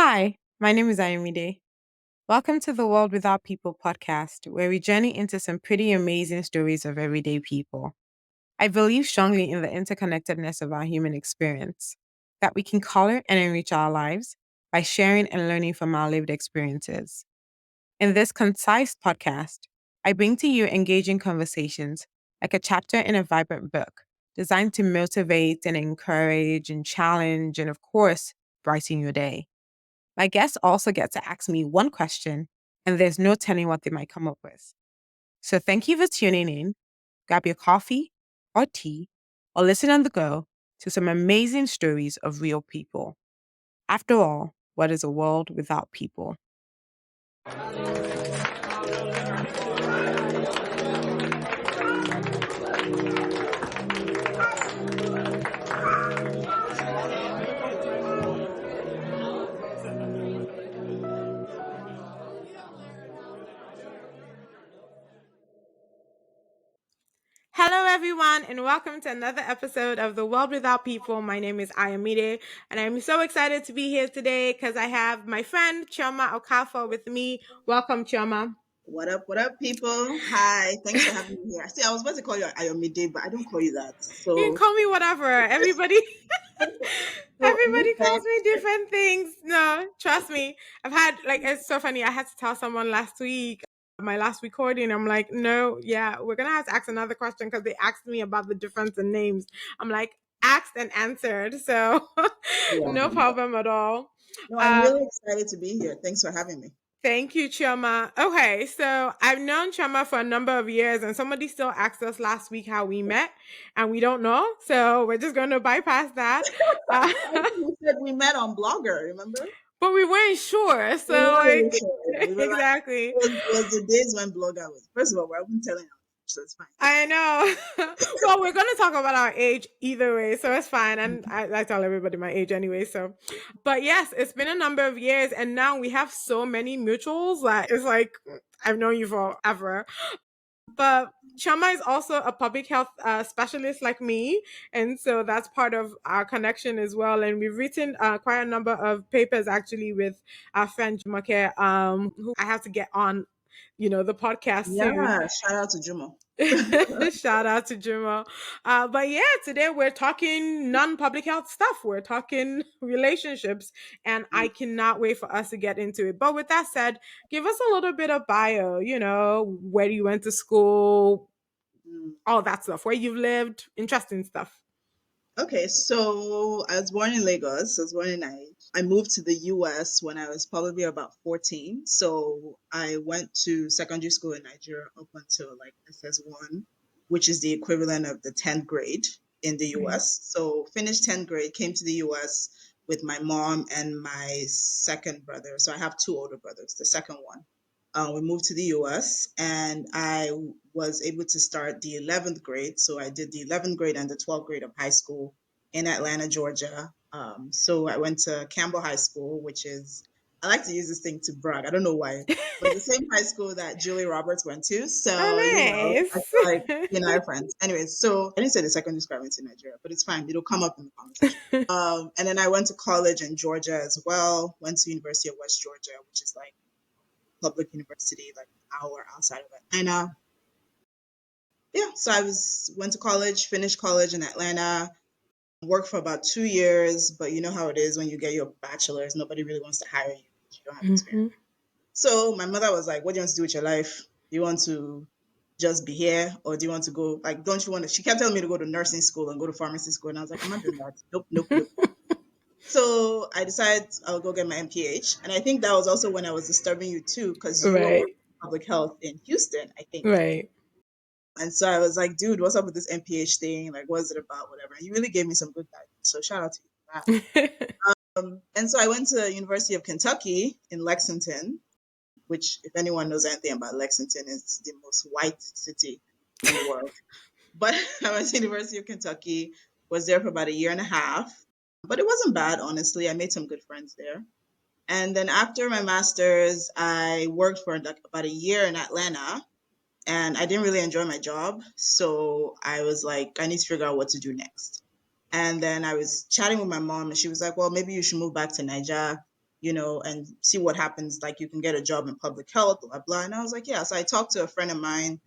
Hi, my name is Ayomide. Welcome to the World Without People podcast, where we journey into some pretty amazing stories of everyday people. I believe strongly in the interconnectedness of our human experience, that we can color and enrich our lives by sharing and learning from our lived experiences. In this concise podcast, I bring to you engaging conversations like a chapter in a vibrant book designed to motivate and encourage and challenge and, of course, brighten your day. My guests also get to ask me one question, and there's no telling what they might come up with. So thank you for tuning in. Grab your coffee or tea, or listen on the go to some amazing stories of real people. After all, what is a world without people? Hello, everyone, and welcome to another episode of The World Without People. My name is Ayomide, and I'm so excited to be here today because I have my friend Chioma Okafor with me. Welcome, Chioma. What up, people? Hi, thanks for having me here. See, I was about to call you Ayomide, but I don't call you that. You can So, call me whatever. Everybody Everybody okay. calls me different things. No, trust me. I've had it's so funny. I had to tell someone last week, my last recording. I'm like, no, yeah, we're gonna have to ask another question because they asked me about the difference in names. I'm like, asked and answered. So no Yeah. problem at all. No, I'm Uh, really excited to be here. Thanks for having me. Thank you, Chioma. Okay, so I've known Chioma for a number of years, and somebody still asked us last week how we met, and we don't know. So we're just going to bypass that. Uh, I think we said we met on Blogger, remember? but we weren't sure. We So, weren't really sure. Yeah, we were like, exactly. it was the days when Blogger was. First of all, I wasn't telling you, so it's fine. I know. Well, we're going to talk about our age either way, so it's fine. And I tell everybody my age anyway. So, but yes, it's been a number of years, and now we have so many mutuals that it's like I've known you forever. But Chama is also a public health specialist like me, and so that's part of our connection as well. And we've written quite a number of papers actually with our friend Jumake, who I have to get on, the podcast soon. Yeah, shout out to Jumo. Shout out to Juma. But yeah, today we're talking non-public health stuff. We're talking relationships, and I cannot wait for us to get into it. But with that said, give us a little bit of bio, where you went to school, Mm. all that stuff, where you've lived, interesting stuff. Okay, so I was born in Lagos. I was born in Nigeria. I moved to the US when I was probably about 14. So I went to secondary school in Nigeria up until like SS1, which is the equivalent of the 10th grade in the Right. US. So finished 10th grade, came to the US with my mom and my second brother. So I have two older brothers, the second one. We moved to the US and I was able to start the 11th grade. So I did the 11th grade and the 12th grade of high school in Atlanta, Georgia. So I went to Campbell High School, which is, I like to use this thing to brag. I don't know why, but it's the same high school that Julie Roberts went to. So, I Oh, feel like, nice. our friends. Anyways, so I didn't say the secondary school I went to Nigeria, but it's fine. It'll come up in the conversation. And then I went to college in Georgia as well, went to University of West Georgia, which is like public university, like an hour outside of Atlanta. Yeah, so went to college, finished college in Atlanta, worked for about 2 years, but you know how it is when you get your bachelor's, nobody really wants to hire you if you don't have experience. Mhm. So my mother was like, "What do you want to do with your life? Do you want to just be here, or do you want to go? Like, don't you want to?" She kept telling me to go to nursing school and go to pharmacy school, and I was like, "I'm not doing that. Nope, nope, nope." So I decided I'll go get my MPH, and I think that was also when I was disturbing you too, because you were Right. working in public health in Houston, I think. Right. And so I was like, "Dude, what's up with this MPH thing? Like, what is it about? Whatever." And you really gave me some good guidance. So shout out to you for that. And so I went to University of Kentucky in Lexington, which, if anyone knows anything about Lexington, is the most white city in the world. But I went to University of Kentucky, was there for about a year and a half, but it wasn't bad, honestly. I made some good friends there. And then after my master's, I worked for about a year in Atlanta, and I didn't really enjoy my job. So I was like, I need to figure out what to do next. And then I was chatting with my mom, and she was like, "Well, maybe you should move back to Niger. and see what happens. Like you can get a job in public health, blah, blah. And I was like, yeah. So I talked to a friend of mine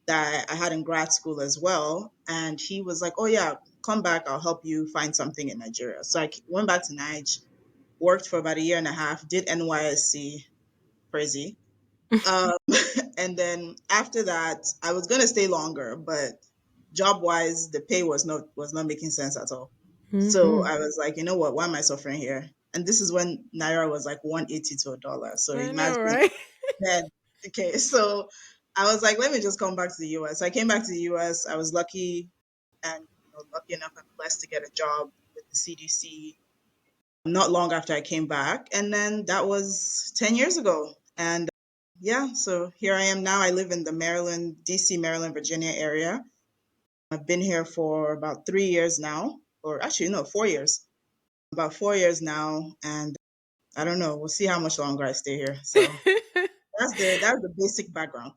that I had in grad school as well. And he was like, oh, yeah, come back. I'll help you find something in Nigeria. So I went back to Nigeria, worked for about a year and a half, did NYSC, crazy. Um, and then after that, I was going to stay longer, but job wise, the pay was not making sense at all. So Mm-hmm. I was like, you know what? Why am I suffering here? And this is when Naira was like 180 to a dollar. So I know, imagine right? then. Okay, so I was like, let me just come back to the US. I came back to the US. I was lucky and lucky enough and blessed to get a job with the CDC not long after I came back. And then that was 10 years ago. And yeah, so here I am now. I live in the Maryland, DC, Maryland, Virginia area. I've been here for about 3 years now, or actually, no, 4 years. About 4 years now. And I don't know. We'll see how much longer I stay here. So that's the basic background.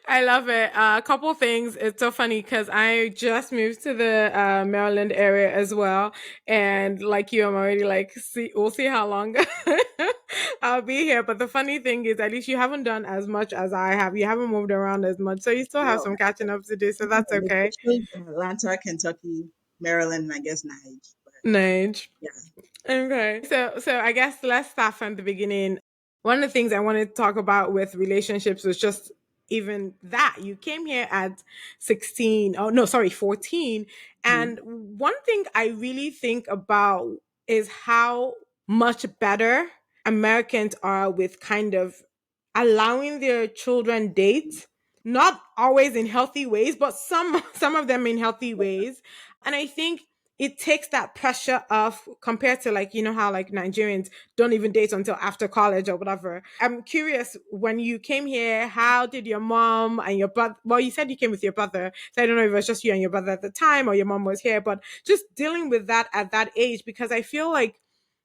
I love it. A couple things. It's so funny because I just moved to the Maryland area as well, and like you, I'm already like, see, we'll see how long I'll be here. But the funny thing is, at least you haven't done as much as I have. You haven't moved around as much, so you still have No, some catching up to do. So that's okay. especially in Atlanta, Kentucky, Maryland, and I guess Niger. But Nige. yeah. Okay. So I guess let's start from the beginning. One of the things I wanted to talk about with relationships was just even that you came here at 16. Oh no, sorry, 14. Mm, And one thing I really think about is how much better Americans are with kind of allowing their children date, not always in healthy ways, but some of them in healthy ways. And I think it takes that pressure off compared to, like, you know how like Nigerians don't even date until after college or whatever. I'm curious, when you came here, how did your mom and your brother, well, you said you came with your brother, so I don't know if it was just you and your brother at the time or your mom was here, but just dealing with that at that age, because I feel like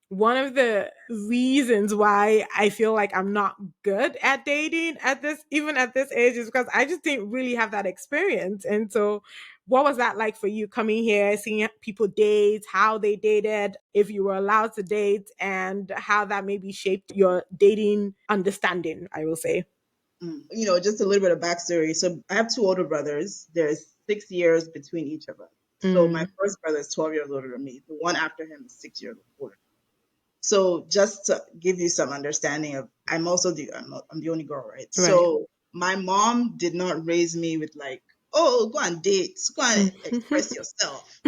one of the reasons why I feel like I'm not good at dating at this, even at this age, is because I just didn't really have that experience. And so, what was that like for you coming here, seeing people date, how they dated, if you were allowed to date, and how that maybe shaped your dating understanding, I will say. just a little bit of backstory. So I have two older brothers. There's 6 years between each of us. So my Mm, first brother is 12 years older than me. The one after him is 6 years older. So just to give you some understanding of, I'm the only girl, right? right. So my mom did not raise me with like, oh, go and date, go and express yourself.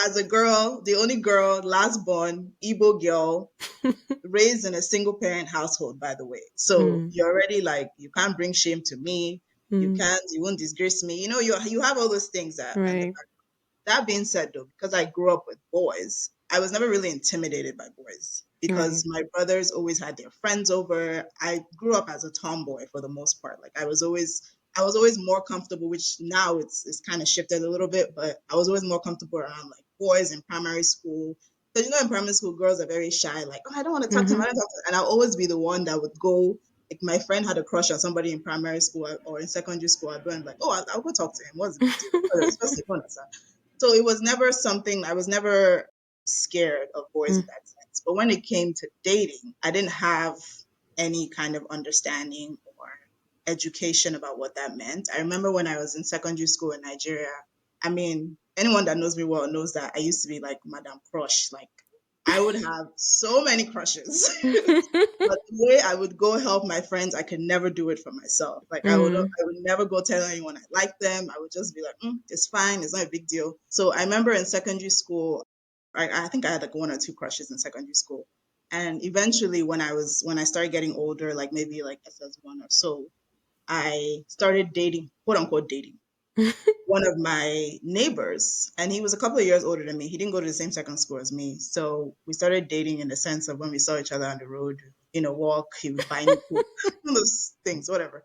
As a girl, the only girl, last born, Igbo girl, raised in a single parent household, by the way. So Mm, you're already like, you can't bring shame to me. mm, You won't disgrace me. You have all those things at the right. back. That being said, though, because I grew up with boys, I was never really intimidated by boys because Right. my brothers always had their friends over. I grew up as a tomboy for the most part. Like I was always more comfortable, which now it's kind of shifted a little bit, but I was always more comfortable around like boys in primary school. Because in primary school, girls are very shy. Like, oh, I don't want to talk to him. Mm-hmm. I don't talk to him. And I'll always be the one that would go. Like my friend had a crush on somebody in primary school or in secondary school. I'd go and be like, oh, I'll go talk to him. What's the big deal? It's just like, so it was never something, I was never scared of boys in Mm, that sense. But when it came to dating, I didn't have any kind of understanding or education about what that meant. I remember when I was in secondary school in Nigeria, I mean, anyone that knows me well knows that I used to be like Madame Crush. Like I would have so many crushes. But the way I would go help my friends, I could never do it for myself. Like mm, I would never go tell anyone I like them. I would just be like, it's fine, it's not a big deal. So I remember in secondary school, I think I had like one or two crushes in secondary school. And eventually, when I started getting older, like maybe like SS1 or so, I started dating, quote unquote dating, one of my neighbors, and he was a couple of years older than me. He didn't go to the same second school as me. So we started dating in the sense of when we saw each other on the road, walk, he would buy me coke, one of those things, whatever.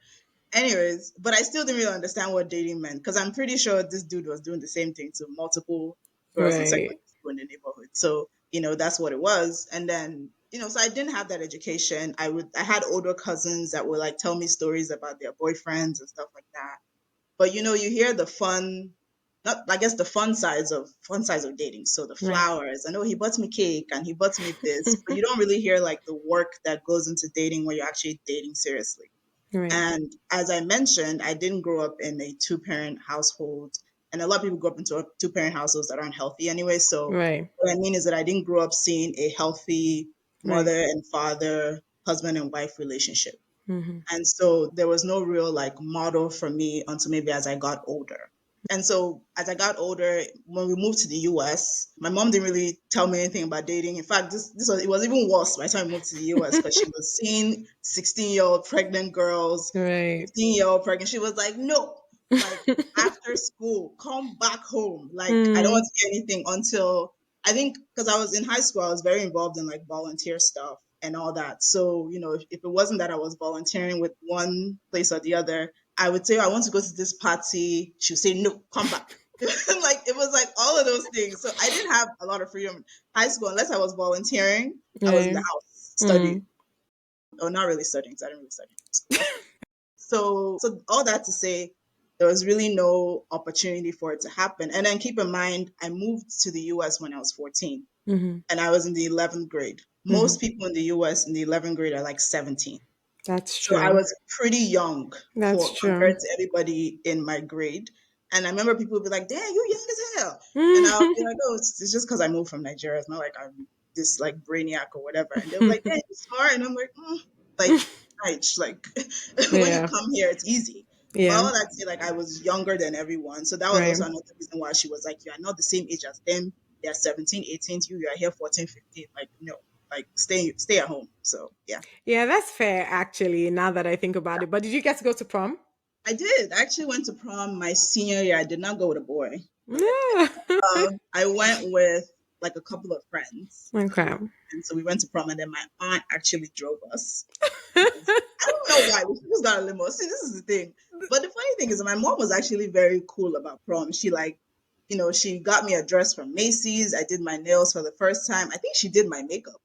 Anyways, but I still didn't really understand what dating meant because I'm pretty sure this dude was doing the same thing to multiple girls in secondary right. school in the neighborhood. So, that's what it was. And then, so I didn't have that education. I had older cousins that would like tell me stories about their boyfriends and stuff like that. But you hear the fun, not, I guess, the fun sides of dating. So the Right. flowers. I know he bought me cake and he bought me this, but you don't really hear like the work that goes into dating when you're actually dating seriously. Right. And as I mentioned, I didn't grow up in a two-parent household, and a lot of people grow up into two-parent households that aren't healthy anyway. So Right. what I mean is that I didn't grow up seeing a healthy Right. mother and father, husband and wife relationship. Mm-hmm. And so there was no real like model for me until maybe as I got older. And so as I got older, when we moved to the US, my mom didn't really tell me anything about dating. In fact, this was, it was even worse by the time we moved to the US because she was seeing 16-year-old pregnant girls, Right. 15-year-old pregnant. She was like, no, like after school, come back home. Like I don't Mm. want to hear anything until, I think, because I was in high school, I was very involved in like volunteer stuff and all that. So, if it wasn't that I was volunteering with one place or the other, I would say, I want to go to this party. She would say, no, come back. Like it was like all of those things. So I didn't have a lot of freedom in high school unless I was volunteering. I was in the Right. house studying, Mm. or not really studying because I didn't really study in high school. That's so all that to say, there was really no opportunity for it to happen. And then keep in mind, I moved to the US when I was 14 Mm-hmm. and I was in the 11th grade. Mm-hmm. Most people in the US in the 11th grade are like 17. That's So I true. was pretty young That's for compared true. to everybody in my grade. And I remember people would be like, damn, you young as hell. And I'll be Mm. like, oh, it's just because I moved from Nigeria. It's not like I'm this like brainiac or whatever. And they'll be like, damn, you smart. And I'm like, like, right, like when you Yeah. come here, it's easy. But Yeah. all that to say, like I was younger than everyone. So that was Right. also another reason why she was like, you are not the same age as them. They're 17, 18, you are here 14, 15. Like, no, like stay at home. So yeah. Yeah, that's fair actually, now that I think about it. But did you get to go to prom? I did. I actually went to prom my senior year. I did not go with a boy, but No. I went with like a couple of friends. Okay. And so we went to prom, and then my aunt actually drove us. Because I don't know why. We just got a limo. See, this is the thing. But the funny thing is, that my mom was actually very cool about prom. She like, she got me a dress from Macy's. I did my nails for the first time. I think she did my makeup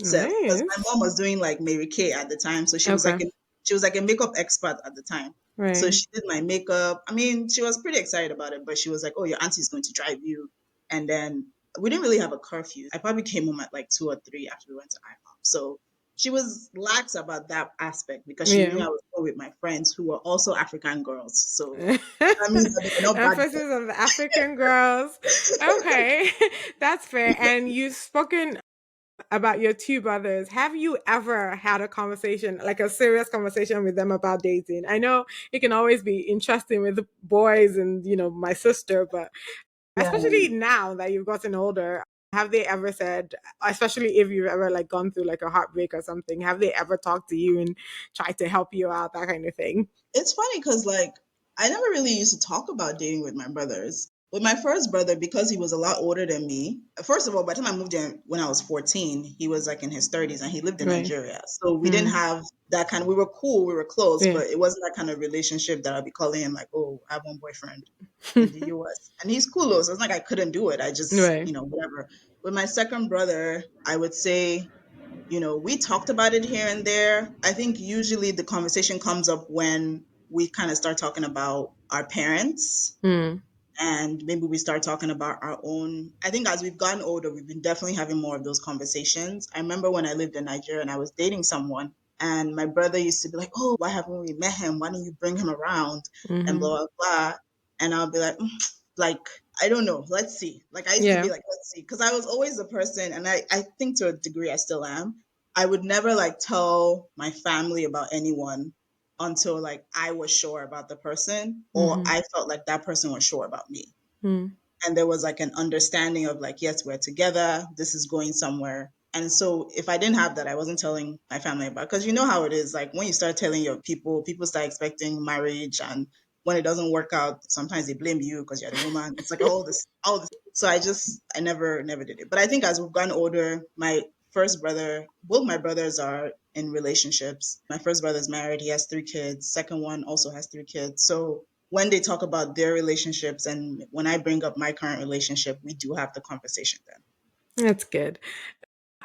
self because my Nice. mom was doing like Mary Kay at the time, so Okay. she was like a makeup expert at the time. So Right. she did my makeup. I mean, she was pretty excited about it, but she was like, "Oh, your auntie's going to drive you," and then we didn't really have a curfew. I probably came home at like 2 or 3 after we went to IHOP. So she was lax about that aspect because she knew Yeah. I was going with my friends who were also African girls. So that means that they were not bad Emphasis on the African girls. girls. Okay. That's fair. And you've spoken about your two brothers. Have you ever had a conversation, like a serious conversation with them about dating? I know it can always be interesting with boys and, my sister, but Yeah. especially now that you've gotten older, have they ever said, especially if you've ever like gone through like a heartbreak or something, have they ever talked to you and tried to help you out, that kind of thing? It's funny because like I never really used to talk about dating with my brothers. With my first brother, because he was a lot older than me. First of all, by the time I moved in when I was 14, he was like in his 30s and he lived in Right. Nigeria. So we didn't Mm. have that kind of, we were cool, we were close, Yeah. but it wasn't that kind of relationship that I'd be calling him like, oh, I have one boyfriend in the US. And he's cool though. So it's not like I couldn't do it. I just, Right. whatever. With my second brother, I would say we talked about it here and there. I think usually the conversation comes up when we kind of start talking about our parents Mm. and maybe we start talking about our own. I think as we've gotten older, we've been definitely having more of those conversations. I remember when I lived in Nigeria and I was dating someone, and my brother used to be like, "Oh, why haven't we met him? Why don't you bring him around?" And Hmm. blah blah blah. And I'll be like, like I don't know. Let's see. Like I used to Yeah. be like, let's see, because I was always a person, and I think to a degree I still am. I would never like tell my family about anyone until like I was sure about the person or Hmm. I felt like that person was sure about me. Mm. And there was like an understanding of like, yes, we're together, this is going somewhere. And so if I didn't have that, I wasn't telling my family about, because you know how it is, like when you start telling your people start expecting marriage, and when it doesn't work out, sometimes they blame you because you're the woman. It's like all this. So I never did it. But I think as we've gotten older, my first brother, both my brothers are in relationships. My first brother's married, he has 3 kids. Second one also has 3 kids. So when they talk about their relationships and when I bring up my current relationship, we do have the conversation then. That's good.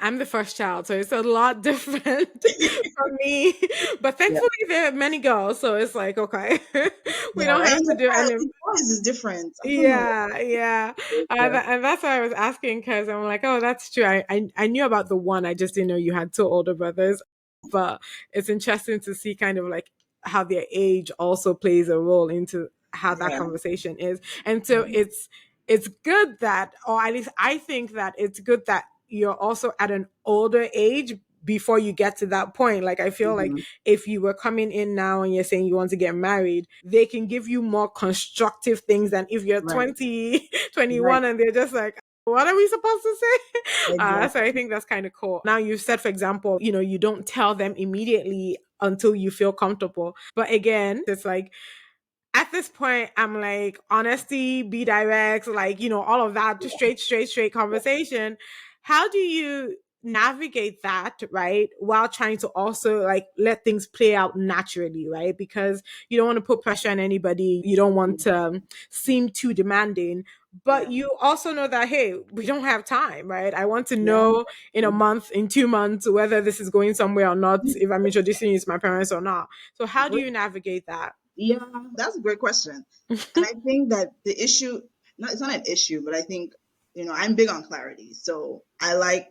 I'm the first child, so it's a lot different from me. But Yeah. thankfully, there are many girls, so it's like okay, we Yeah, don't right. have And to the do any. boys is different. I don't know. Yeah, yeah, Yeah. and that's why I was asking because I'm like, oh, that's true. I knew about the one. I just didn't know you had two older brothers. But it's interesting to see kind of like how their age also plays a role into how that Yeah. conversation is, and so it's good that, or at least I think that it's good that you're also at an older age before you get to that point. Like I feel like Mhm. if you were coming in now and you're saying you want to get married, they can give you more constructive things than if you're Right. 20, Right. 21 and they're just like, what are we supposed to say? So I Exactly. think that's kind of cool. Now you said, for example, you don't tell them immediately until you feel comfortable. But again, it's like at this point, I'm like, honesty, be direct, like, all of that, just straight conversation. How do you navigate that, right? While trying to also like let things play out naturally, right? Because you don't want to put pressure on anybody. You don't want to seem too demanding, but Yeah. you also know that, hey, we don't have time, right? I want to Yeah. know in a month, in 2 months, whether this is going somewhere or not, if I'm introducing you to my parents or not. So how do Agree. you navigate that? Yeah, that's a great question. And I think that the issue, not it's not an issue, but I think, I'm big on clarity. So I like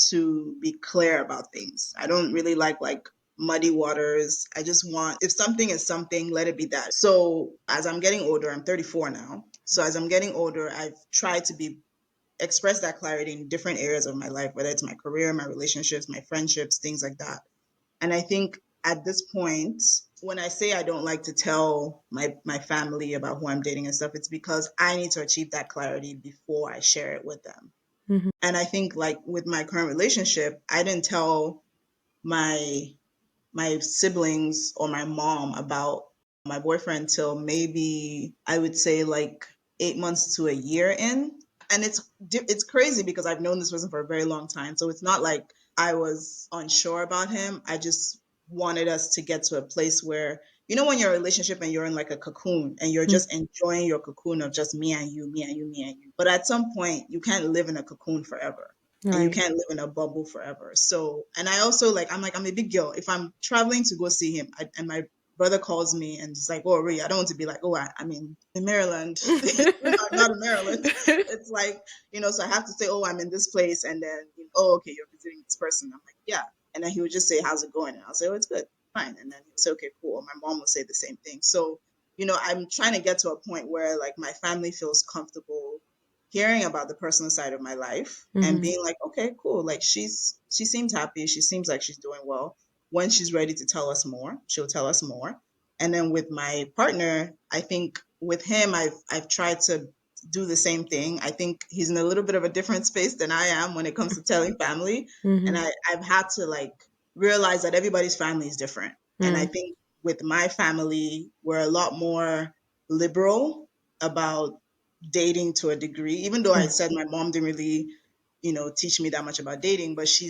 to be clear about things. I don't really like muddy waters. I just want, if something is something, let it be that. So as I'm getting older, I'm 34 now. So as I'm getting older, I've tried to be express that clarity in different areas of my life, whether it's my career, my relationships, my friendships, things like that. And I think at this point, when I say I don't like to tell my family about who I'm dating and stuff, it's because I need to achieve that clarity before I share it with them. Mhm. And I think like with my current relationship, I didn't tell my my siblings or my mom about my boyfriend till maybe I would say like 8 months to a year in. And it's crazy because I've known this person for a very long time. So it's not like I was unsure about him. I just wanted us to get to a place where, when you're in a relationship and you're in like a cocoon and you're Mhm. just enjoying your cocoon of just me and you, me and you, me and you. But at some point, you can't live in a cocoon forever and you Right. can't live in a bubble forever. So, and I also I'm a big girl. If I'm traveling to go see him, and my brother calls me and he's like, "Oh, Ray, I don't want to be like, oh, I'm in Maryland. I'm not in Maryland." It's like, so I have to say, "Oh, I'm in this place," and then, "Oh, okay, you're visiting this person." I'm like, "Yeah," and then he would just say, "How's it going?" And I'll say, "Oh, it's good, fine," and then he'll say, "Okay, cool." My mom will say the same thing. So, I'm trying to get to a point where like my family feels comfortable hearing about the personal side of my life and Mhm. being like, okay, cool. Like she seems happy. She seems like she's doing well. When she's ready to tell us more, she'll tell us more. And then with my partner, I think with him, I've tried to do the same thing. I think he's in a little bit of a different space than I am when it comes to telling family. And Mhm. I've had to like realize that everybody's family is different. And I Mm. think with my family, we're a lot more liberal about dating to a degree, even though I Mm. said my mom didn't really, teach me that much about dating, but she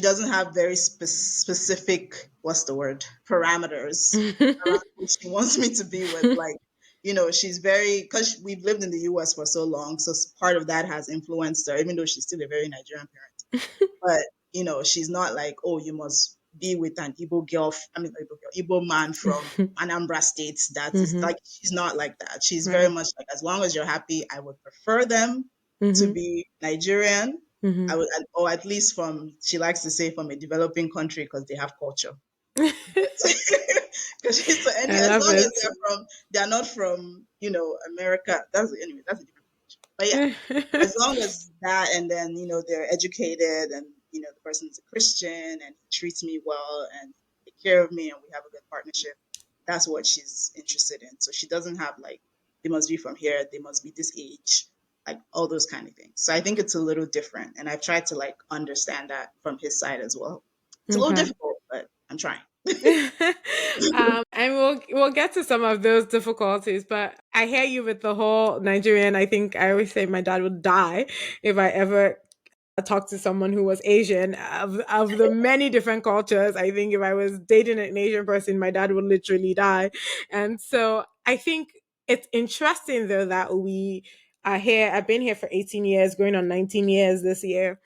doesn't have very specific, what's the word, parameters around who she wants me to be with. Like, she's very, because we've lived in the US for so long. So part of that has influenced her, even though she's still a very Nigerian parent. But she's not like, oh, you must be with an Igbo girl. I mean, Igbo, Igbo man from Anambra State. That is Mhm. like, she's not like that. She's very Right. much like, as long as you're happy, I would prefer them to Mhm. be Nigerian. I Mhm. would, or at least from, she likes to say, from a developing country because they have culture. Because she's so any I as love long as it. they're not from America. That's a different. But yeah, as long as that, and then they're educated, and the person's a Christian and he treats me well and take care of me and we have a good partnership, that's what she's interested in. So she doesn't have like, they must be from here, they must be this age, like all those kind of things. So I think it's a little different, and I've tried to like understand that from his side as well. It's a little Okay. difficult, but I'm trying. And we'll get to some of those difficulties, but I hear you with the whole Nigerian. I think I always say my dad would die if I ever talked to someone who was Asian. Of the many different cultures, I think if I was dating an Asian person, my dad would literally die. And so I think it's interesting though that we are here. I've been here for 18 years, going on 19 years this year.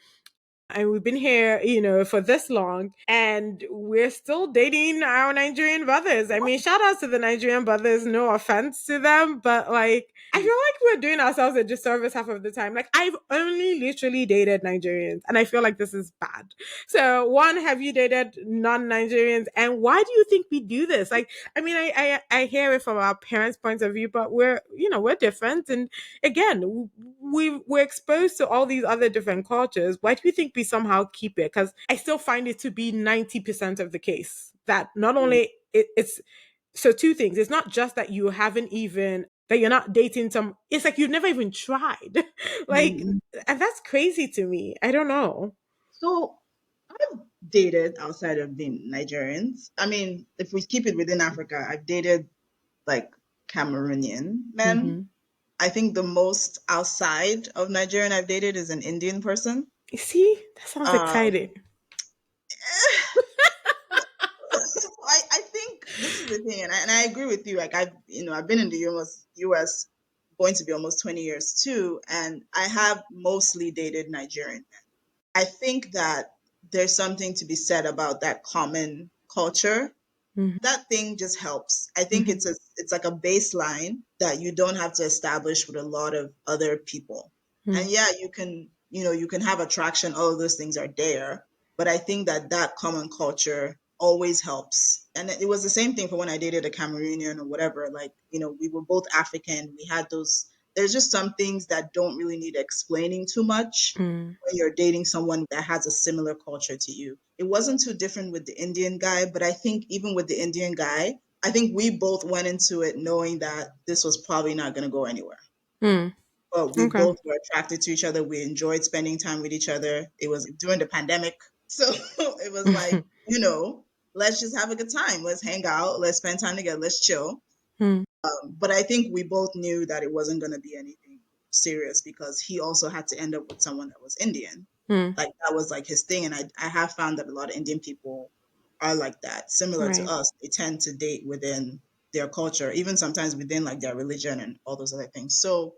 and we've been here, for this long, and we're still dating our Nigerian brothers. I mean, shout out to the Nigerian brothers, no offense to them, but like, I feel like we're doing ourselves a disservice half of the time. Like, I've only literally dated Nigerians, and I feel like this is bad. So, one, have you dated non-Nigerians, and why do you think we do this? Like, I mean, I hear it from our parents' point of view, but we're different, and again, we're exposed to all these other different cultures. Why do you think we somehow keep it? Because I still find it to be 90% of the case that not only it's so two things. It's not just that you haven't even that you're not dating some. It's like you've never even tried. Like, Mhm. and that's crazy to me. I don't know. So I've dated outside of the Nigerians. I mean, if we keep it within Africa, I've dated like Cameroonian men. Mm-hmm. I think the most outside of Nigerian I've dated is an Indian person. You see, that sounds Um, exciting. I think this is the thing, and I agree with you. Like I've been in the US going to be almost 20 years too, and I have mostly dated Nigerian. I think that there's something to be said about that common culture. Mm-hmm. That thing just helps. I think Mm-hmm. it's like a baseline that you don't have to establish with a lot of other people. And yeah, you can have attraction, all of those things are there, but I think that that common culture always helps. And it was the same thing for when I dated a Cameroonian or whatever. Like, we were both African. We had those There's just some things that don't really need explaining too much Mm-hmm. when you're dating someone that has a similar culture to you. It wasn't too different with the Indian guy, but I think even with the Indian guy, I think we both went into it knowing that this was probably not going to go anywhere. Mm. But we Okay. both were attracted to each other. We enjoyed spending time with each other. It was during the pandemic. So it was like, let's just have a good time. Let's hang out. Let's spend time together. Let's chill. Mm. But I think we both knew that it wasn't going to be anything serious because he also had to end up with someone that was Indian. Mm. Like that was like his thing. And I have found that a lot of Indian people are like that. Similar to Right. us, they tend to date within their culture, even sometimes within like their religion and all those other things. So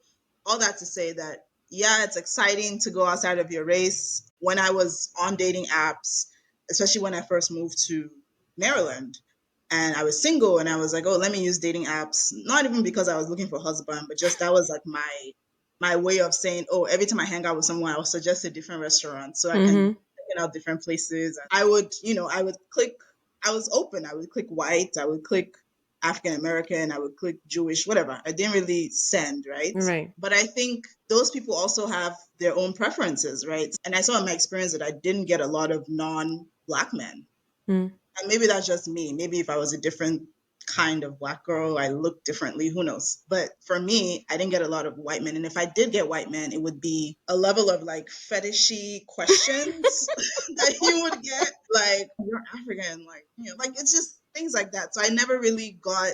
all that to say that, yeah, it's exciting to go outside of your race. When I was on dating apps, especially when I first moved to Maryland, and I was single and I was like, oh, let me use dating apps. Not even because I was looking for a husband, but just that was like my way of saying, oh, every time I hang out with someone, I will suggest a different restaurant so I can Mm-hmm. check out different places. I would click. I was open. I would click white. I would click African American. I would click Jewish, whatever. I didn't really send, right? Right. But I think those people also have their own preferences, right? And I saw in my experience that I didn't get a lot of non-black men, Mm. and maybe that's just me. Maybe if I was a different kind of black girl, I look differently. Who knows? But for me, I didn't get a lot of white men. And if I did get white men, it would be a level of like fetishy questions that you would get. Like, you're African. Like it's just things like that. So I never really got,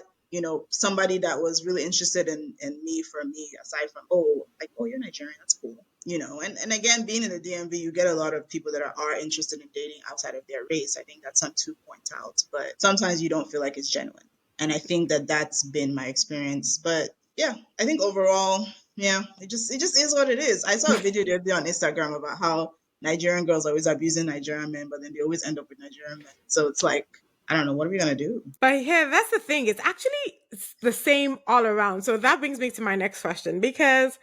somebody that was really interested in me for me, aside from, oh, like, oh, you're Nigerian. That's cool. And again, being in the DMV, you get a lot of people that are interested in dating outside of their race. I think that's something to point out, but sometimes you don't feel like it's genuine. And I think that that's been my experience. But yeah, I think overall, yeah, it just is what it is. I saw a video the other day on Instagram about how Nigerian girls always abusing Nigerian men, but then they always end up with Nigerian men. So it's like, I don't know, what are we gonna do? But here, that's the thing. It's the same all around. So that brings me to my next question because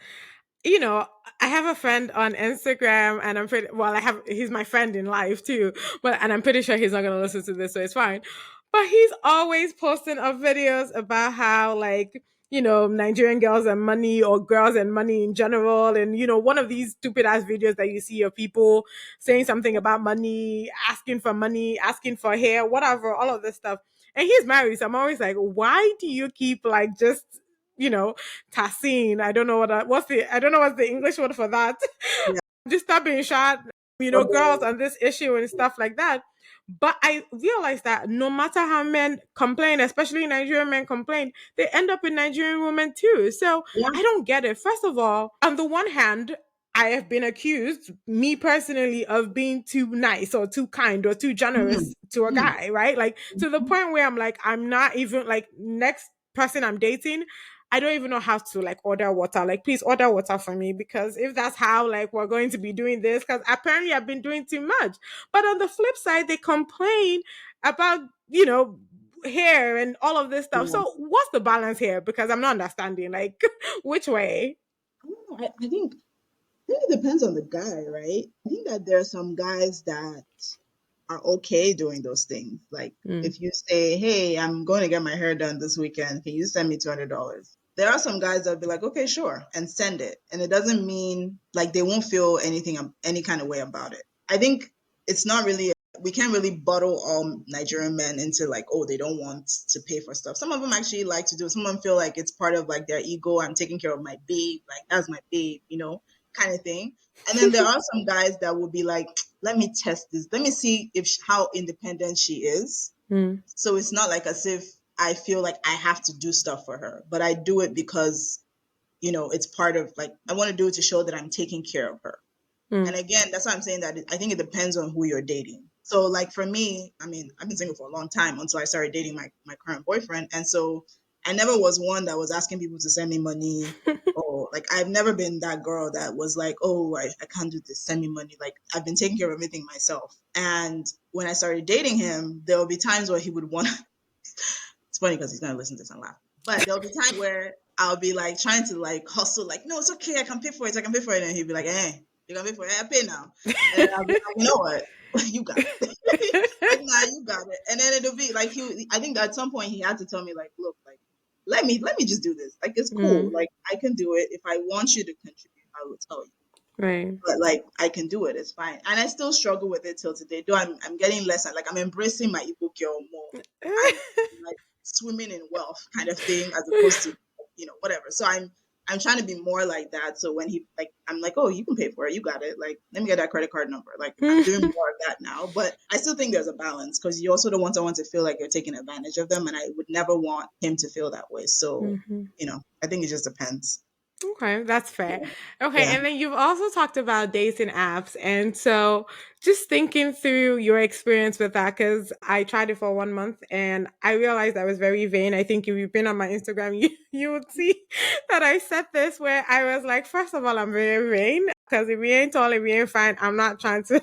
you know, I have a friend on Instagram and I'm pretty well, he's my friend in life too. And I'm pretty sure he's not gonna listen to this, so it's fine. But he's always posting up videos about how like, Nigerian girls and money or girls and money in general. And one of these stupid ass videos that you see of people saying something about money, asking for hair, whatever, all of this stuff. And he's married, so I'm always like, why do you keep like just you know Tassin. I don't know what's the English word for that. Yeah. Just stop being shot, girls Oh, on this issue and stuff like that. But I realized that no matter how men complain, especially Nigerian men complain, they end up with Nigerian women too. So yeah. I don't get it. First of all, on the one hand, I have been accused, me personally, of being too nice or too kind or too Mm, generous to a mm, guy, right? Like to the mhm. point where I'm like, I'm not even like next person I'm dating. I don't even know how to like order water. Like, please order water for me, because if that's how like we're going to be doing this, because apparently I've been doing too much. But on the flip side, they complain about, hair and all of this stuff. Yeah. So what's the balance here? Because I'm not understanding. Like, which way? I don't know. I think it depends on the guy, right? I think that there are some guys that are okay doing those things. Like Mm, if you say, "Hey, I'm going to get my hair done this weekend. Can you send me $200?" There are some guys that'll be like, "Okay, sure," and send it. And it doesn't mean like they won't feel anything any kind of way about it. I think it's not really we can't really bottle all Nigerian men into like, oh, they don't want to pay for stuff. Some of them actually like to do it. Some of them feel like it's part of like their ego. I'm taking care of my babe, like that's my babe, kind of thing. And then there are some guys that will be like, let me test this. Let me see if how independent she is. mm, So it's not like as if I feel like I have to do stuff for her, but I do it because, it's part of like I want to do it to show that I'm taking care of her. mm, And again, that's why I'm saying that I think it depends on who you're dating. So like for me, I mean, I've been single for a long time until I started dating my current boyfriend. And so I never was one that was asking people to send me money, or like I've never been that girl that was like, oh, I can't do this, send me money. Like I've been taking care of everything myself. And when I started dating him, there will be times where he would want it's funny because he's gonna listen to this and laugh. But there'll be times where I'll be like trying to like hustle, like, no, it's okay, I can pay for it, I can pay for it. And he'll be like, you can pay for it, I pay now. And then I'll be like, you know what? You got it. Like, nah, you got it. And then it'll be like I think at some point he had to tell me, like, look, like, let me just do this. Like it's cool. mm, Like I can do it. If I want you to contribute, I will tell you. right. But like I can do it. It's fine. And I still struggle with it till today. Though I'm getting less. Like I'm embracing my Igbo girl more. I'm like swimming in wealth kind of thing as opposed to whatever. So I'm trying to be more like that. So when he like I'm like, oh, you can pay for it. You got it. Like let me get that credit card number. Like I'm doing more of that now. But I still think there's a balance because you also don't want someone to feel like you're taking advantage of them. And I would never want him to feel that way. So, Mhm. I think it just depends. Okay, that's fair. Yeah. Okay, Yeah. and then you've also talked about dating apps. And so just thinking through your experience with that, because I tried it for 1 month and I realized I was very vain. I think if you've been on my Instagram, you would see that I said this where I was like, first of all, I'm very vain. Because if we ain't tall, if we ain't fine, I'm not trying to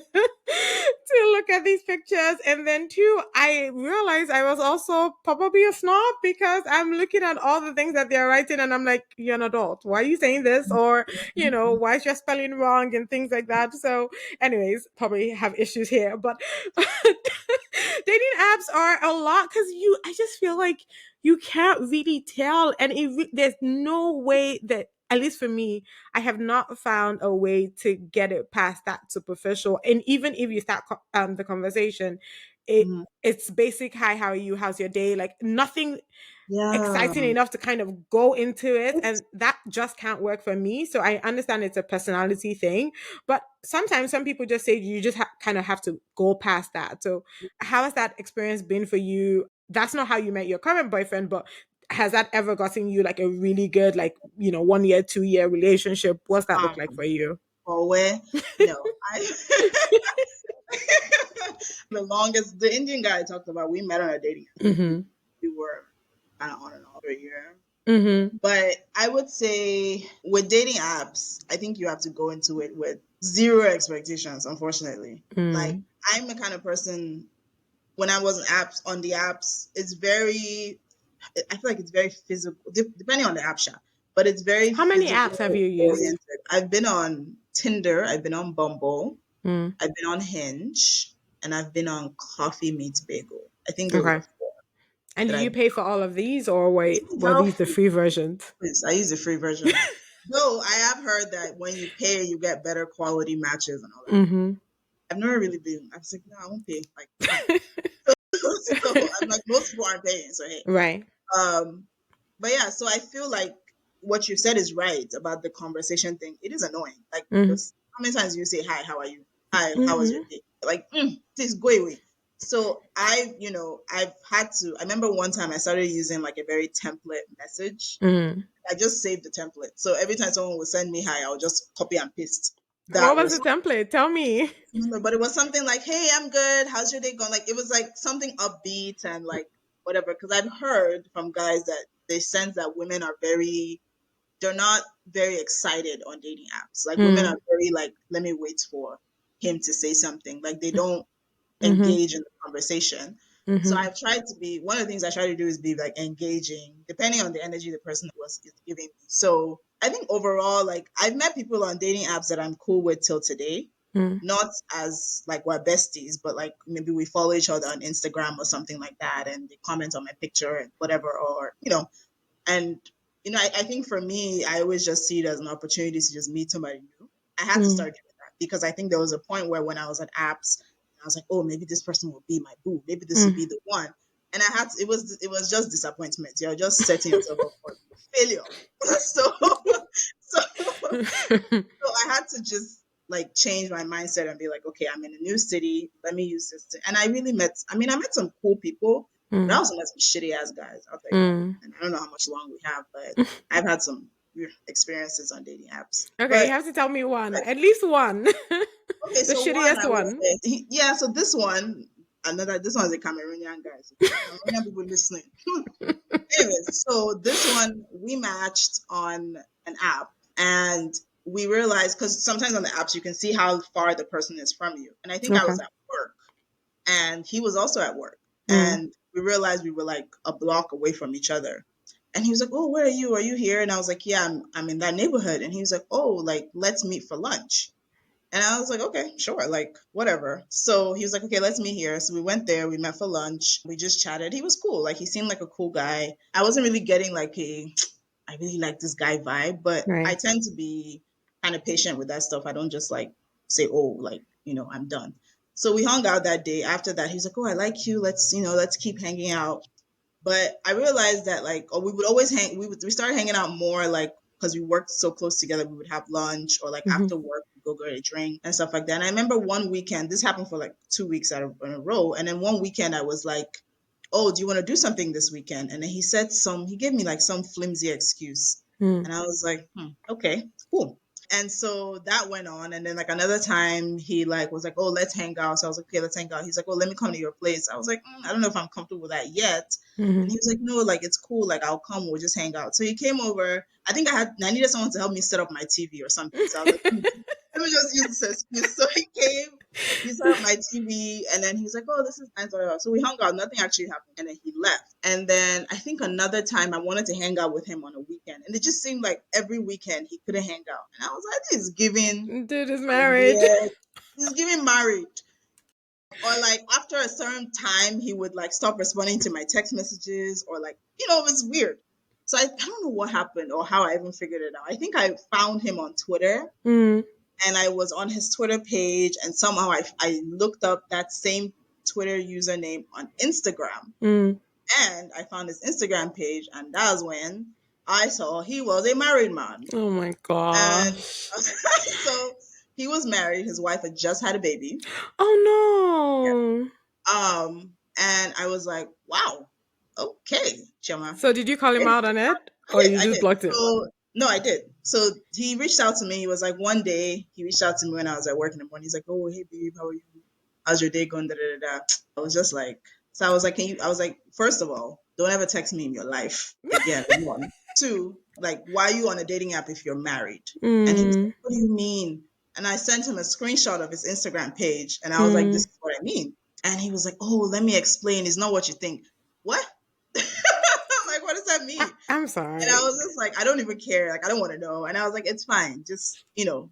to look at these pictures. And then two, I realized I was also probably a snob because I'm looking at all the things that they're writing and I'm like, you're an adult. Why are you saying this? Or, why is your spelling wrong and things like that. So anyways, probably have issues here. But dating apps are a lot because I just feel like you can't really tell. And there's no way that, at least for me, I have not found a way to get it past that superficial. And even if you start the conversation, Mhm. it's basic. Hi, how are you? How's your day? Like nothing Yeah. exciting enough to kind of go into it, It's and that just can't work for me. So I understand it's a personality thing, but sometimes some people just say you just kind of have to go past that. So how has that experience been for you? That's not how you met your current boyfriend, but has that ever gotten you like a really good, like, 1 year 2 year relationship? What's that look like um for you? or where no I the Indian guy I talked about, we met on a dating app. Mm-hmm. We were kind of on and off for a year. Mm-hmm. But I would say with dating apps, I think you have to go into it with zero expectations, unfortunately. Like Mm. I'm the kind of person when I was on the apps, it's very I feel like it's very physical, depending on the app shop, but it's very How many apps have physical you used? oriented. I've been on Tinder, I've been on Bumble, Mm. I've been on Hinge, and I've been on Coffee Meets Bagel. I think those are Okay. the four And that did you I've. pay for all of these, or were How these the free versions? please, I use the free version. Though I have heard that when you pay, you get better quality matches and all that. Mm-hmm. I've never really been. I was like, no, I won't pay. Like, no. So I'm like, most people aren't paying. So hey, Right. um, but yeah. So I feel like what you said is right about the conversation thing. It is annoying. Like, Mm-hmm. because how many times do you say hi? How are you? Hi, how was your Mm-hmm. day? Like, please go away. So I've had to. I remember one time I started using like a very template message. Mm-hmm. I just saved the template. So every time someone would send me hi, I'll just copy and paste What that was the response. template? Tell me. But it was something like, "Hey, I'm good. How's your day going?" Like it was like something upbeat and like whatever. Because I've heard from guys that they sense that women are very, they're not very excited on dating apps. Like women are Mm. very like, let me wait for him to say something. Like they don't Mhm. engage in the conversation. So Mhm. I've tried to be, one of the things I try to do is be like engaging, depending on the energy the person was is giving me. So I think overall, like I've met people on dating apps that I'm cool with till today. Mm. Not as like we're besties, but like maybe we follow each other on Instagram or something like that, and they comment on my picture and whatever, or and I think for me, I always just see it as an opportunity to just meet somebody new. I had to Mm. start doing that because I think there was a point where when I was at apps, I was like, oh, maybe this person will be my boo. Maybe this will Mm. be the one. And I had to, it was just disappointment. You're just setting yourself up for failure. so so so I had to just like change my mindset and be like, okay, I'm in a new city. Let me use this. And I really I met some cool people, but I Mm. also met some shitty ass guys. I'll tell you that. Mm. And I don't know how much long we have, but I've had some weird experiences on dating apps. Okay, you But have to tell me one, at least one. okay, The so one shittiest I will one. say, yeah. So this one, this one's a Cameroonian guy. So Cameroonian people listening. Anyways, so this one we matched on an app and we realized because sometimes on the apps you can see how far the person is from you. And I think I Okay. was at work and he was also at work. Mm. And we realized we were like a block away from each other. And he was like, oh, where are you? Are you here? And I was like, yeah, I'm in that neighborhood. And he was like, oh, like, let's meet for lunch. And I was like, okay, sure, like whatever. So he was like, okay, let's meet here. So we went there, we met for lunch, we just chatted. He was cool. Like he seemed like a cool guy. I wasn't really getting like I really like this guy vibe, but I Right. tend to be kind of patient with that stuff. I don't just like say, oh, like, I'm done. So we hung out that day. After that, he's like, oh, I like you. Let's keep hanging out. But I realized that like, we would always we started hanging out more like because we worked so close together. We would have lunch or like Mhm. after work, we'd go get a drink and stuff like that. And I remember one weekend, this happened for like 2 weeks in a row. And then one weekend I was like, oh, do you want to do something this weekend? And then he gave me like some flimsy excuse. Mm. And I was like, okay, cool. And so that went on. And then like another time he like was like, oh, let's hang out. So I was like, okay, let's hang out. He's like, oh, let me come to your place. I was like, I don't know if I'm comfortable with that yet. And Mhm. he was like, no, like it's cool. Like I'll come. We'll just hang out. So he came over. I needed someone to help me set up my TV or something. So I was like, let me just use this excuse. So he came, he set up my TV, and then he was like, oh, this is nice, whatever. So we hung out. Nothing actually happened. And then he left. And then I think another time I wanted to hang out with him on a weekend. And it just seemed like every weekend he couldn't hang out. And I was like, this is giving Dude is some married. weird, he's giving married. Or like after a certain time, he would like stop responding to my text messages, or like, it was weird. So I don't know what happened or how I even figured it out. I think I found him on Twitter Mm. and I was on his Twitter page, and somehow I looked up that same Twitter username on Instagram, Mm. and I found his Instagram page, and that was when I saw he was a married man. Oh my And gosh. so he was married, his wife had just had a baby. Oh no. And I was like, wow, okay, Chioma. So did you call him Okay. out on it? I Or did, you I just did. blocked him? So no, I did. So he reached out to me. He was like, one day he reached out to me when I was at work in the morning. He's like, oh, hey babe, how are you? How's your day going? Da, da, da, da. I was just like, so I was like, I was like, first of all, don't ever text me in your life again. One. Two, like, why are you on a dating app if you're married? And he was like, Mm. what do you mean? And I sent him a screenshot of his Instagram page, and I was like, this Mm. is what I mean. And he was like, oh, let me explain. It's not what you think. What? I'm like, what does that mean? I'm And I sorry. was just like, I don't even care. Like, I don't want to know. And I was like, it's fine. Just,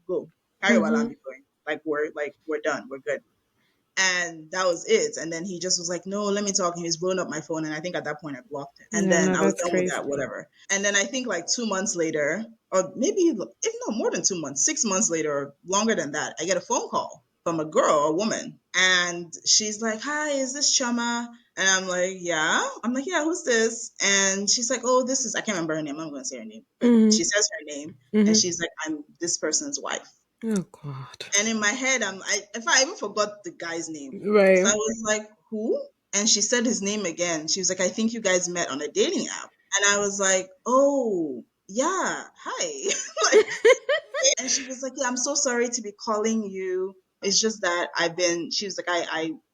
go. Carry while I'm Mm-hmm. going. We're done. We're good. And that was it. And then he just was like, no, let me talk. And he was blowing up my phone. And I think at that point I blocked it. And Yeah, then no, I was that's done with crazy. that, whatever. And then I think like 2 months later, or maybe, if no, more than 2 months, 6 months later, or longer than that, I get a phone call from a girl, a woman. And she's like, hi, is this Chama? And I'm like, yeah. I'm like, yeah, who's this? And she's like, oh, this is, I can't remember her name. I'm going to say her name. But Mm-hmm. she says her name. And Mm-hmm. she's like, I'm this person's wife. Oh God. And in my head, if I even forgot the guy's name. So I Right. was like, who? And she said his name again. She was like, I think you guys met on a dating app. And I was like, oh, yeah, hi. like, and she was like, yeah, I'm so sorry to be calling you. It's just that she was like,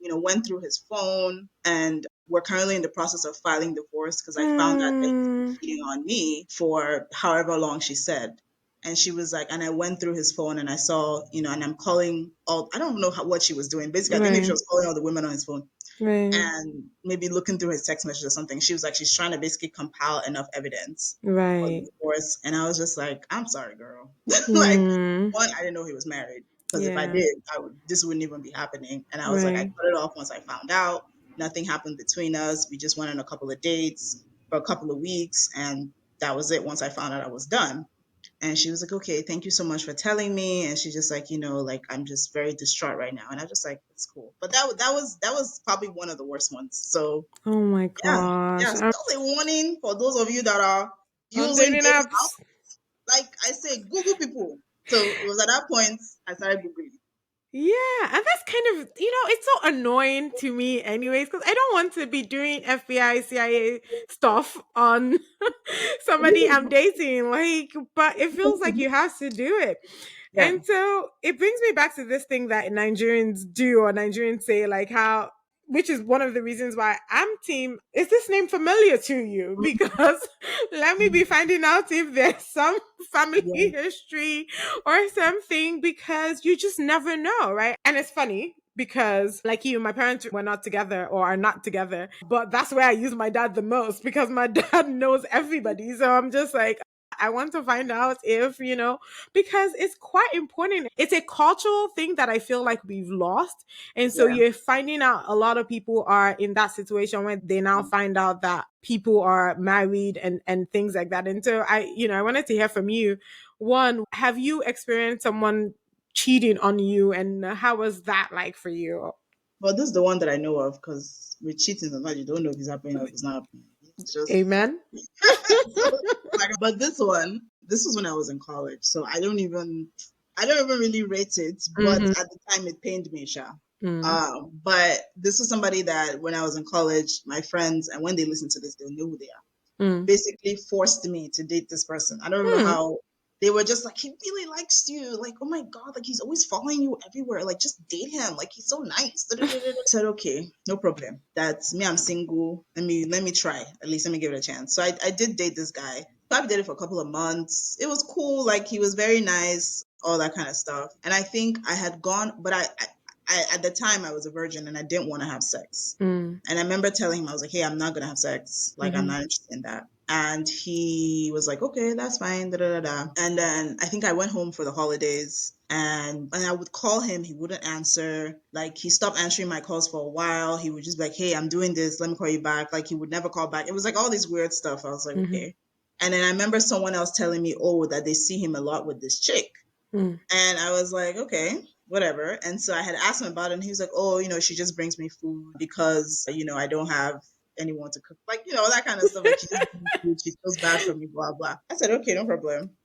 went through his phone and we're currently in the process of filing divorce because I found out that he's been Mm, cheating on me for however long she said. And she was like, and I went through his phone and I saw, and I'm calling I don't know what she was doing. Basically, I think maybe she right, was calling all the women on his phone right, and maybe looking through his text message or something. She was like, she's trying to basically compile enough evidence for the right. divorce. And I was just like, I'm sorry, girl. Like, Mm, one, I didn't know he was married. Because if I yeah, did, this wouldn't even be happening. And I was like, I right. cut it off once I found out. Nothing happened between us. We just went on a couple of dates for a couple of weeks. And that was it once I found out I was done. And she was like, okay, thank you so much for telling me. And she's just like, like I'm just very distraught right now. And I just like, it's cool. But that was probably one of the worst ones. So Oh my yeah, gosh. yeah. So just a warning for those of you that are On using dating dating apps. apps. Like I say, Google people. So it was at that point I started Googling. Yeah, and that's kind of, it's so annoying to me anyways, because I don't want to be doing FBI, CIA stuff on somebody I'm dating. Like, but it feels like you have to do it. Yeah. And so it brings me back to this thing that Nigerians do or Nigerians say, like how, which is one of the reasons why I'm team. Is this name familiar to you? Because let me be finding out if there's some family Yeah. history or something, because you just never know, right? And it's funny because, like you, my parents were not together or are not together, but that's where I use my dad the most because my dad knows everybody. So I'm just like, I want to find out if, because it's quite important. It's a cultural thing that I feel like we've lost. And so Yeah. you're finding out a lot of people are in that situation where they now find out that people are married and things like that. And so I wanted to hear from you. One, have you experienced someone cheating on you, and how was that like for you? But this is the one that I know of because with cheating sometimes you don't know if it's happening or if it's not happening. It's just Amen. but this was when I was in college, so I don't even really rate it, but Mm-hmm. at the time it pained me, Sha. Mm, But this was somebody that when I was in college, my friends, and when they listen to this, they'll know who they are, mm, basically forced me to date this person. I don't know mm. how. They were just like, he really likes you. Like, oh my God, like he's always following you everywhere. Like, just date him. Like, he's so nice. Said, okay, no problem. That's me. I'm single. Let me try. At least let me give it a chance. So I did date this guy. Probably did it for a couple of months. It was cool. Like, he was very nice, all that kind of stuff. And I think I had gone, but I at the time I was a virgin and I didn't want to have sex. Mm, And I remember telling him, I was like, hey, I'm not going to have sex. Like, I'm mhm, not interested in that. And he was like, okay, that's fine. Da, da, da, da. And then I think I went home for the holidays and I would call him. He wouldn't answer. Like, he stopped answering my calls for a while. He would just be like, hey, I'm doing this. Let me call you back. Like, he would never call back. It was like all this weird stuff. I was like, mhm, okay. And then I remember someone else telling me, oh, that they see him a lot with this chick. mm. And I was like, okay, whatever. And so I had asked him about it, and he was like, oh, she just brings me food because, I don't have anyone to cook. Like, that kind of stuff. Like, she just brings me food. She feels bad for me, blah, blah. I said, okay, no problem.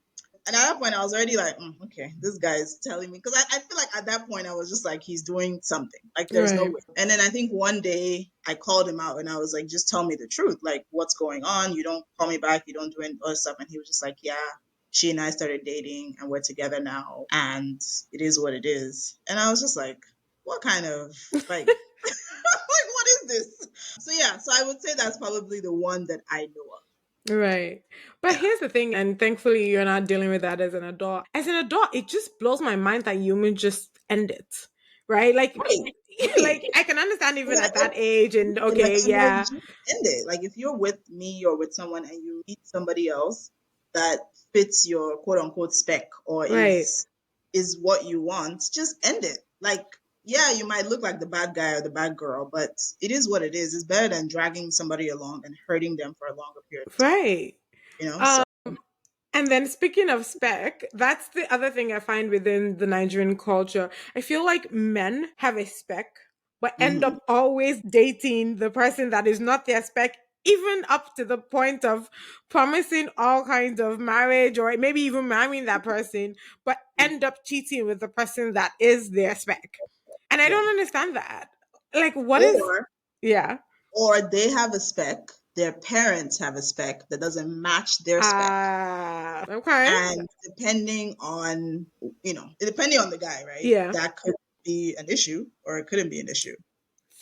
And at that point, I was already like, okay, this guy is telling me. Because I feel like at that point, I was just like, he's doing something. Like, there's no Right. way. And then I think one day I called him out and I was like, just tell me the truth. Like, what's going on? You don't call me back. You don't do any other stuff. And he was just like, yeah, she and I started dating and we're together now. And it is what it is. And I was just like, what kind of, like, like, what is this? So, yeah, so I would say that's probably the one that I know of. Right. But Yeah. here's the thing, and thankfully you're not dealing with that as an adult. As an adult, it just blows my mind that you would just end it. Right? Like Right. Right. like I can understand even Yeah, at that age and like okay, you yeah. just end it. Like if you're with me or with someone and you meet somebody else that fits your quote unquote spec or Right. is what you want, just end it. Like yeah, you might look like the bad guy or the bad girl, but it is what it is. It's better than dragging somebody along and hurting them for a longer period of time. Right. So And then speaking of spec, that's the other thing I find within the Nigerian culture. I feel like men have a spec, but end mhm, up always dating the person that is not their spec, even up to the point of promising all kinds of marriage or maybe even marrying that person, but end up cheating with the person that is their spec. And I yeah. don't understand that. Like, what is, Or yeah. they have a spec, their parents have a spec that doesn't match their spec. Okay. And depending on the guy, right? Yeah. That could be an issue or it couldn't be an issue.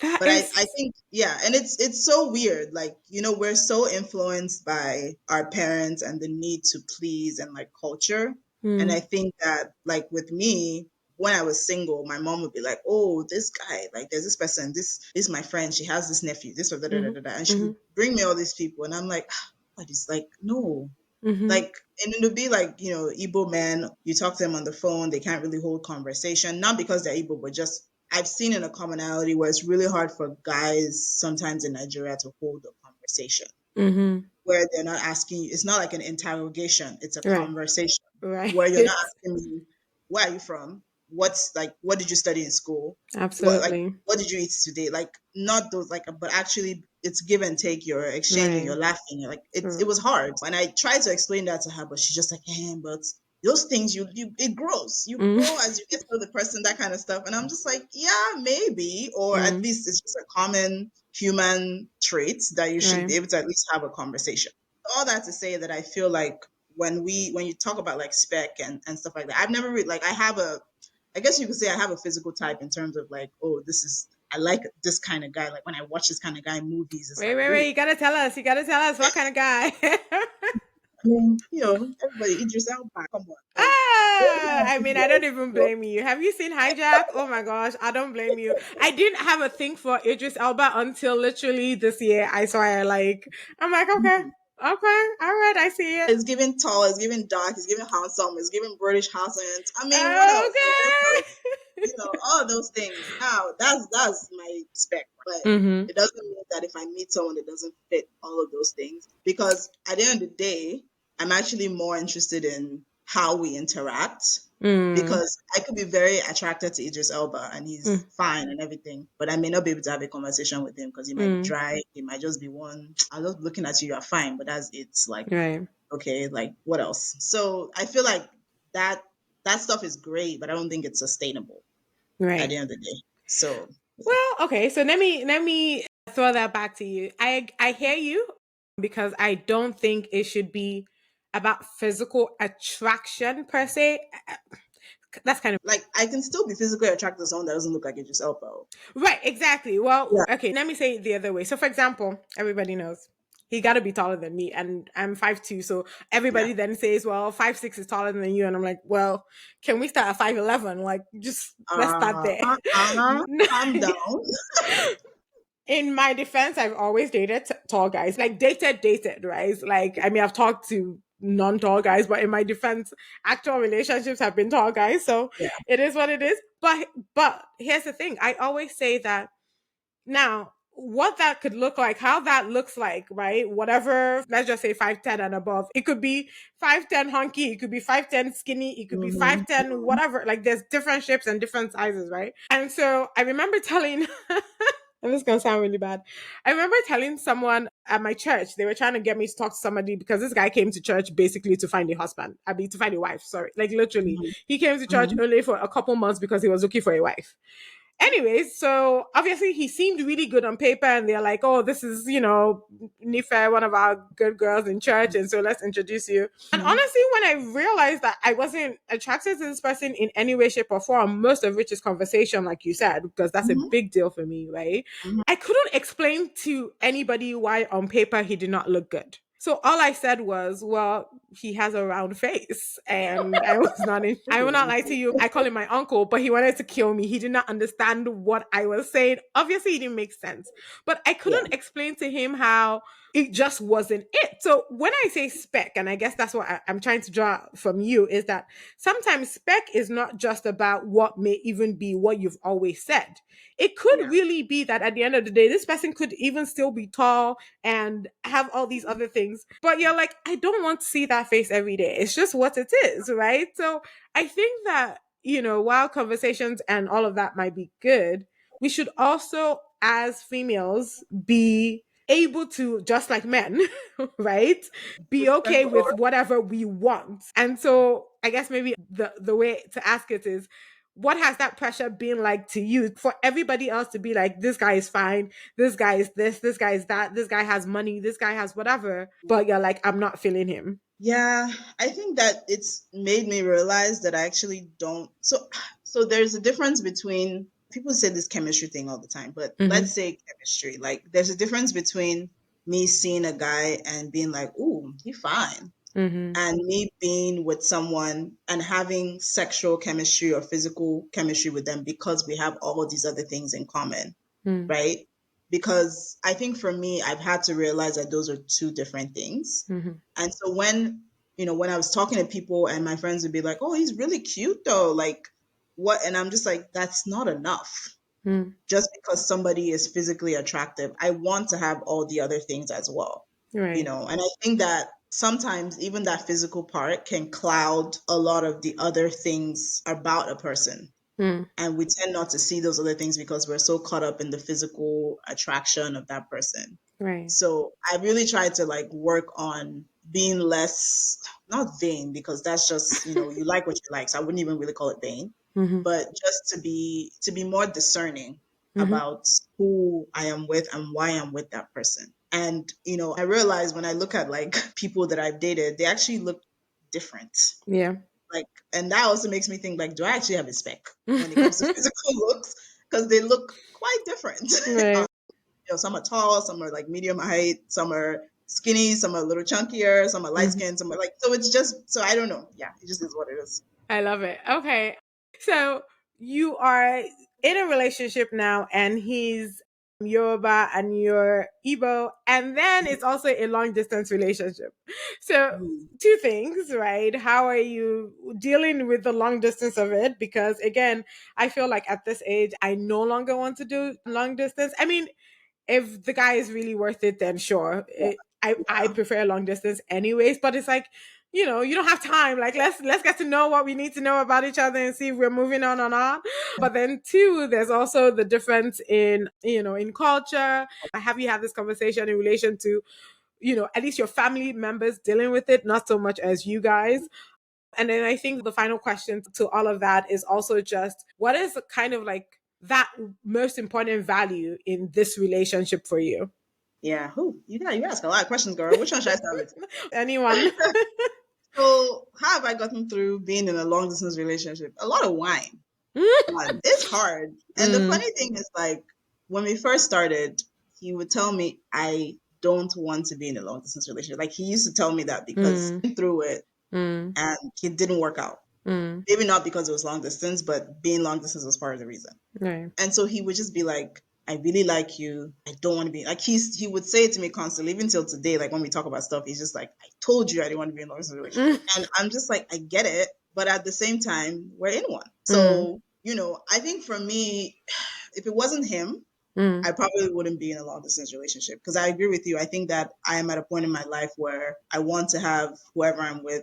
That But I is. think, yeah, and it's so weird. Like, we're so influenced by our parents and the need to please and like culture. And Mm, I think that like with me, when I was single, my mom would be like, "Oh, this guy, like there's this person, this is my friend, she has this nephew, this or da da da mhm, da da," and she would mhm, bring me all these people, and I'm like, "Ah, but it's like no, mhm, like, and it'll be like, Igbo men, you talk to them on the phone, they can't really hold conversation, not because they're Igbo, but just I've seen in a commonality where it's really hard for guys sometimes in Nigeria to hold a conversation mhm. where they're not asking you, it's not like an interrogation, it's a Right. conversation Right. where you're not asking me, where are you from? What's like, what did you study in school? What, like, Absolutely. what did you eat today? Like, not those, like, but actually, it's give and take. You're exchanging, Right. you're laughing. You're like, it r- was hard. And I tried to explain that to her, but she's just like, but those things, it grows. You Mm, grow as you get to know the person, that kind of stuff. And I'm just like, yeah, maybe, or at mm, least it's just a common human trait that you should right. be able to at least have a conversation. All that to say that I feel like when you talk about like spec and stuff like that, I've never really, like, I guess you could say I have a physical type in terms of like, oh, I like this kind of guy. Like when I watch this kind of guy in movies, it's Wait, like, wait, oh, wait. You gotta tell us. You gotta tell us what kind of guy. I mean, everybody, Idris Elba, come on, like those Ah, kind of I mean, I don't videos, even blame you. Have you seen Hijack? Oh my gosh, I don't blame you. I didn't have a thing for Idris Elba until literally this year. I saw it. Like, I'm like, okay, Mhm. okay, all right, I see it. It's giving tall, it's giving dark, it's giving handsome, it's giving British accent. I mean, what else? Okay. All those things. Now, that's my spec, but Mm-hmm. it doesn't mean that if I meet someone that doesn't fit all of those things, because at the end of the day, I'm actually more interested in how we interact. Mm, Because I could be very attracted to Idris Elba and he's mm, fine and everything, but I may not be able to have a conversation with him because he might be mm. dry. He might just be one. I'm just looking at you, you're fine, but that's it's like, Right, okay, like what else? So I feel like that that stuff is great, but I don't think it's sustainable at the right. end of the day. So yeah. Well, okay. So let me throw that back to you. I hear you because I don't think it should be about physical attraction per se. That's kind of Like I can still be physically attracted to someone that doesn't look like Idris Elba. right. Exactly. Well, Yeah. okay. Let me say it the other way. So, for example, everybody knows he got to be taller than me, and I'm 5'2". So Yeah. everybody then says, "Well, 5'6" is taller than you," and I'm like, "Well, can we start at 5'11"? Like, just let's start there. Calm down. In my defense, I've always dated tall guys, like dated, right? Like, I mean, I've talked to non-tall guys, but in my defense, actual relationships have been tall guys. So Yeah. it is what it is. But here's the thing: I always say that now, what that could look like, how that looks like, right? Whatever, let's just say 5'10" and above. It could be 5'10" hunky, it could be 5'10" skinny, it could be Mm-hmm. 5'10", whatever. Like there's different shapes and different sizes, right? And so I remember telling and this is gonna sound really bad. I remember telling someone at my church, they were trying to get me to talk to somebody because this guy came to church basically to find a husband. I mean to find a wife, sorry. Like literally. Mm-hmm. He came to church Mm-hmm. only for a couple months because he was looking for a wife. Anyways, so obviously he seemed really good on paper, and they're like, "Oh, this is Nifa, one of our good girls in church, and so let's introduce you." And Mm-hmm. honestly, when I realized that I wasn't attracted to this person in any way, shape, or form, most of which is conversation, like you said, because that's a Mm-hmm. big deal for me, right? Mm-hmm. I couldn't explain to anybody why on paper he did not look good. So all I said was, well, he has a round face. And I was not in, I will not lie to you. I call him my uncle, but he wanted to kill me. He did not understand what I was saying. Obviously, it didn't make sense. But I Yeah. couldn't explain to him how it just wasn't it. So when I say spec, and I guess that's what I'm trying to draw from you, is that sometimes spec is not just about what may even be what you've always said. It could Yeah. really be that at the end of the day, this person could even still be tall and have all these other things. But you're like, I don't want to see that face every day. It's just what it is, right? So I think that, while conversations and all of that might be good, we should also, as females, be able to, just like men, right? Be okay with Respectful. whatever we want. And so I guess maybe the way to ask it is, what has that pressure been like to you for everybody else to be like, this guy is fine, this guy is this guy is that, this guy has money, this guy has whatever, but you're like, I'm not feeling him. Yeah, I think that it's made me realize that I actually don't. So So there's a difference between people say this chemistry thing all the time, but Mm-hmm. let's say chemistry. Like there's a difference between me seeing a guy and being like, "Ooh, he fine," Mm-hmm. and me being with someone and having sexual chemistry or physical chemistry with them because we have all these other things in common, right? Because I think for me, I've had to realize that those are two different things. Mm-hmm. And so when I was talking to people and my friends would be like, "Oh, he's really cute though." Like what? And I'm just like, that's not enough. Mm-hmm. Just because somebody is physically attractive, I want to have all the other things as well, Right. and I think that sometimes even that physical part can cloud a lot of the other things about a person. Mm. And we tend not to see those other things because we're so caught up in the physical attraction of that person. Right. So I really try to like work on being less, not vain, because that's just, you like what you like. So I wouldn't even really call it vain, Mm-hmm. but just to be more discerning Mm-hmm. about who I am with and why I'm with that person. And, I realize when I look at like people that I've dated, they actually look different. Yeah. Like, and that also makes me think like, do I actually have a spec when it comes to physical looks? Because they look quite different. Right. Some are tall, some are like medium height, some are skinny, some are a little chunkier, some are light Mm-hmm. skinned, some are like, so it's just, so I don't know. Yeah, it just is what it is. I love it. Okay. So you are in a relationship now, and he's Yoruba and you're Igbo, and then it's also a long distance relationship. So, Mm. two things, right? How are you dealing with the long distance of it? Because again, I feel like at this age, I no longer want to do long distance. I mean, if the guy is really worth it, then sure. I Yeah. prefer long distance anyways, but it's like, you don't have time. Like let's get to know what we need to know about each other and see if we're moving on or not. But then two, there's also the difference in, in culture. Have you had this conversation in relation to, at least your family members dealing with it, not so much as you guys? And then I think the final question to all of that is also just what is kind of like that most important value in this relationship for you? Yeah. You ask a lot of questions, girl. Which one should I start with? Anyone? So, how have I gotten through being in a long distance relationship? A lot of wine. Man, it's hard. And the Mm, funny thing is, like, when we first started, he would tell me, I don't want to be in a long distance relationship. Like, he used to tell me that because mm, he went through it mm, and it didn't work out. mm, Maybe not because it was long distance, but being long distance was part of the reason. right. And so he would just be like, I really like you. I don't want to be like he would say it to me constantly, even till today. Like when we talk about stuff, he's just like, I told you I didn't want to be in a long distance relationship. Mm, And I'm just like, I get it, but at the same time, we're in one. mm, So, I think for me, if it wasn't him, mm, I probably wouldn't be in a long distance relationship because I agree with you. I think that I am at a point in my life where I want to have whoever I'm with,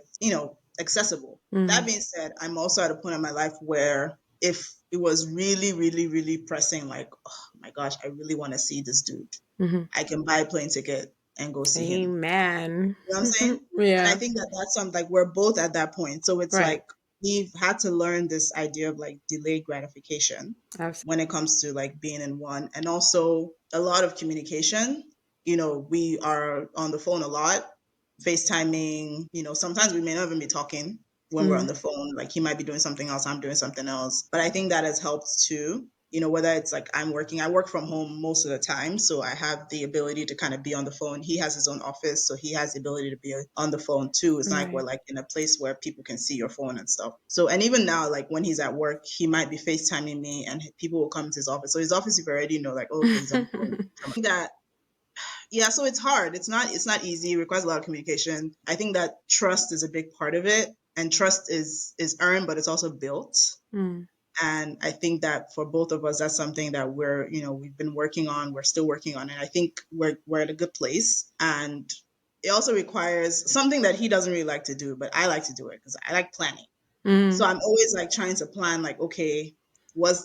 accessible. That mm, being said, I'm also at a point in my life where if it was really, really, really pressing, like, oh my gosh, I really want to see this dude, mhm. I can buy a plane ticket and go see him. Amen. You know what I'm saying? And I Yeah. think that that's something like we're both at that point. So it's Right. like we've had to learn this idea of like delayed gratification Absolutely. when it comes to like being in one and also a lot of communication. We are on the phone a lot, FaceTiming, sometimes we may not even be talking when we're on Mm, the phone. Like he might be doing something else, I'm doing something else. But I think that has helped too, whether it's like I work from home most of the time. So I have the ability to kind of be on the phone. He has his own office, so he has the ability to be on the phone too. It's not like we're right. like in a place where people can see your phone and stuff. So, and even now, like when he's at work, he might be FaceTiming me and people will come to his office. So his office, you already know, like, oh, okay, he's on the phone. That yeah, so it's hard. It's not easy. It requires a lot of communication. I think that trust is a big part of it. And trust is earned, but it's also built. Mm, And I think that for both of us, that's something that we've been working on. We're still working on it. I think we're at a good place. And it also requires something that he doesn't really like to do, but I like to do it because I like planning. So mm, I'm always like trying to plan, like, okay, what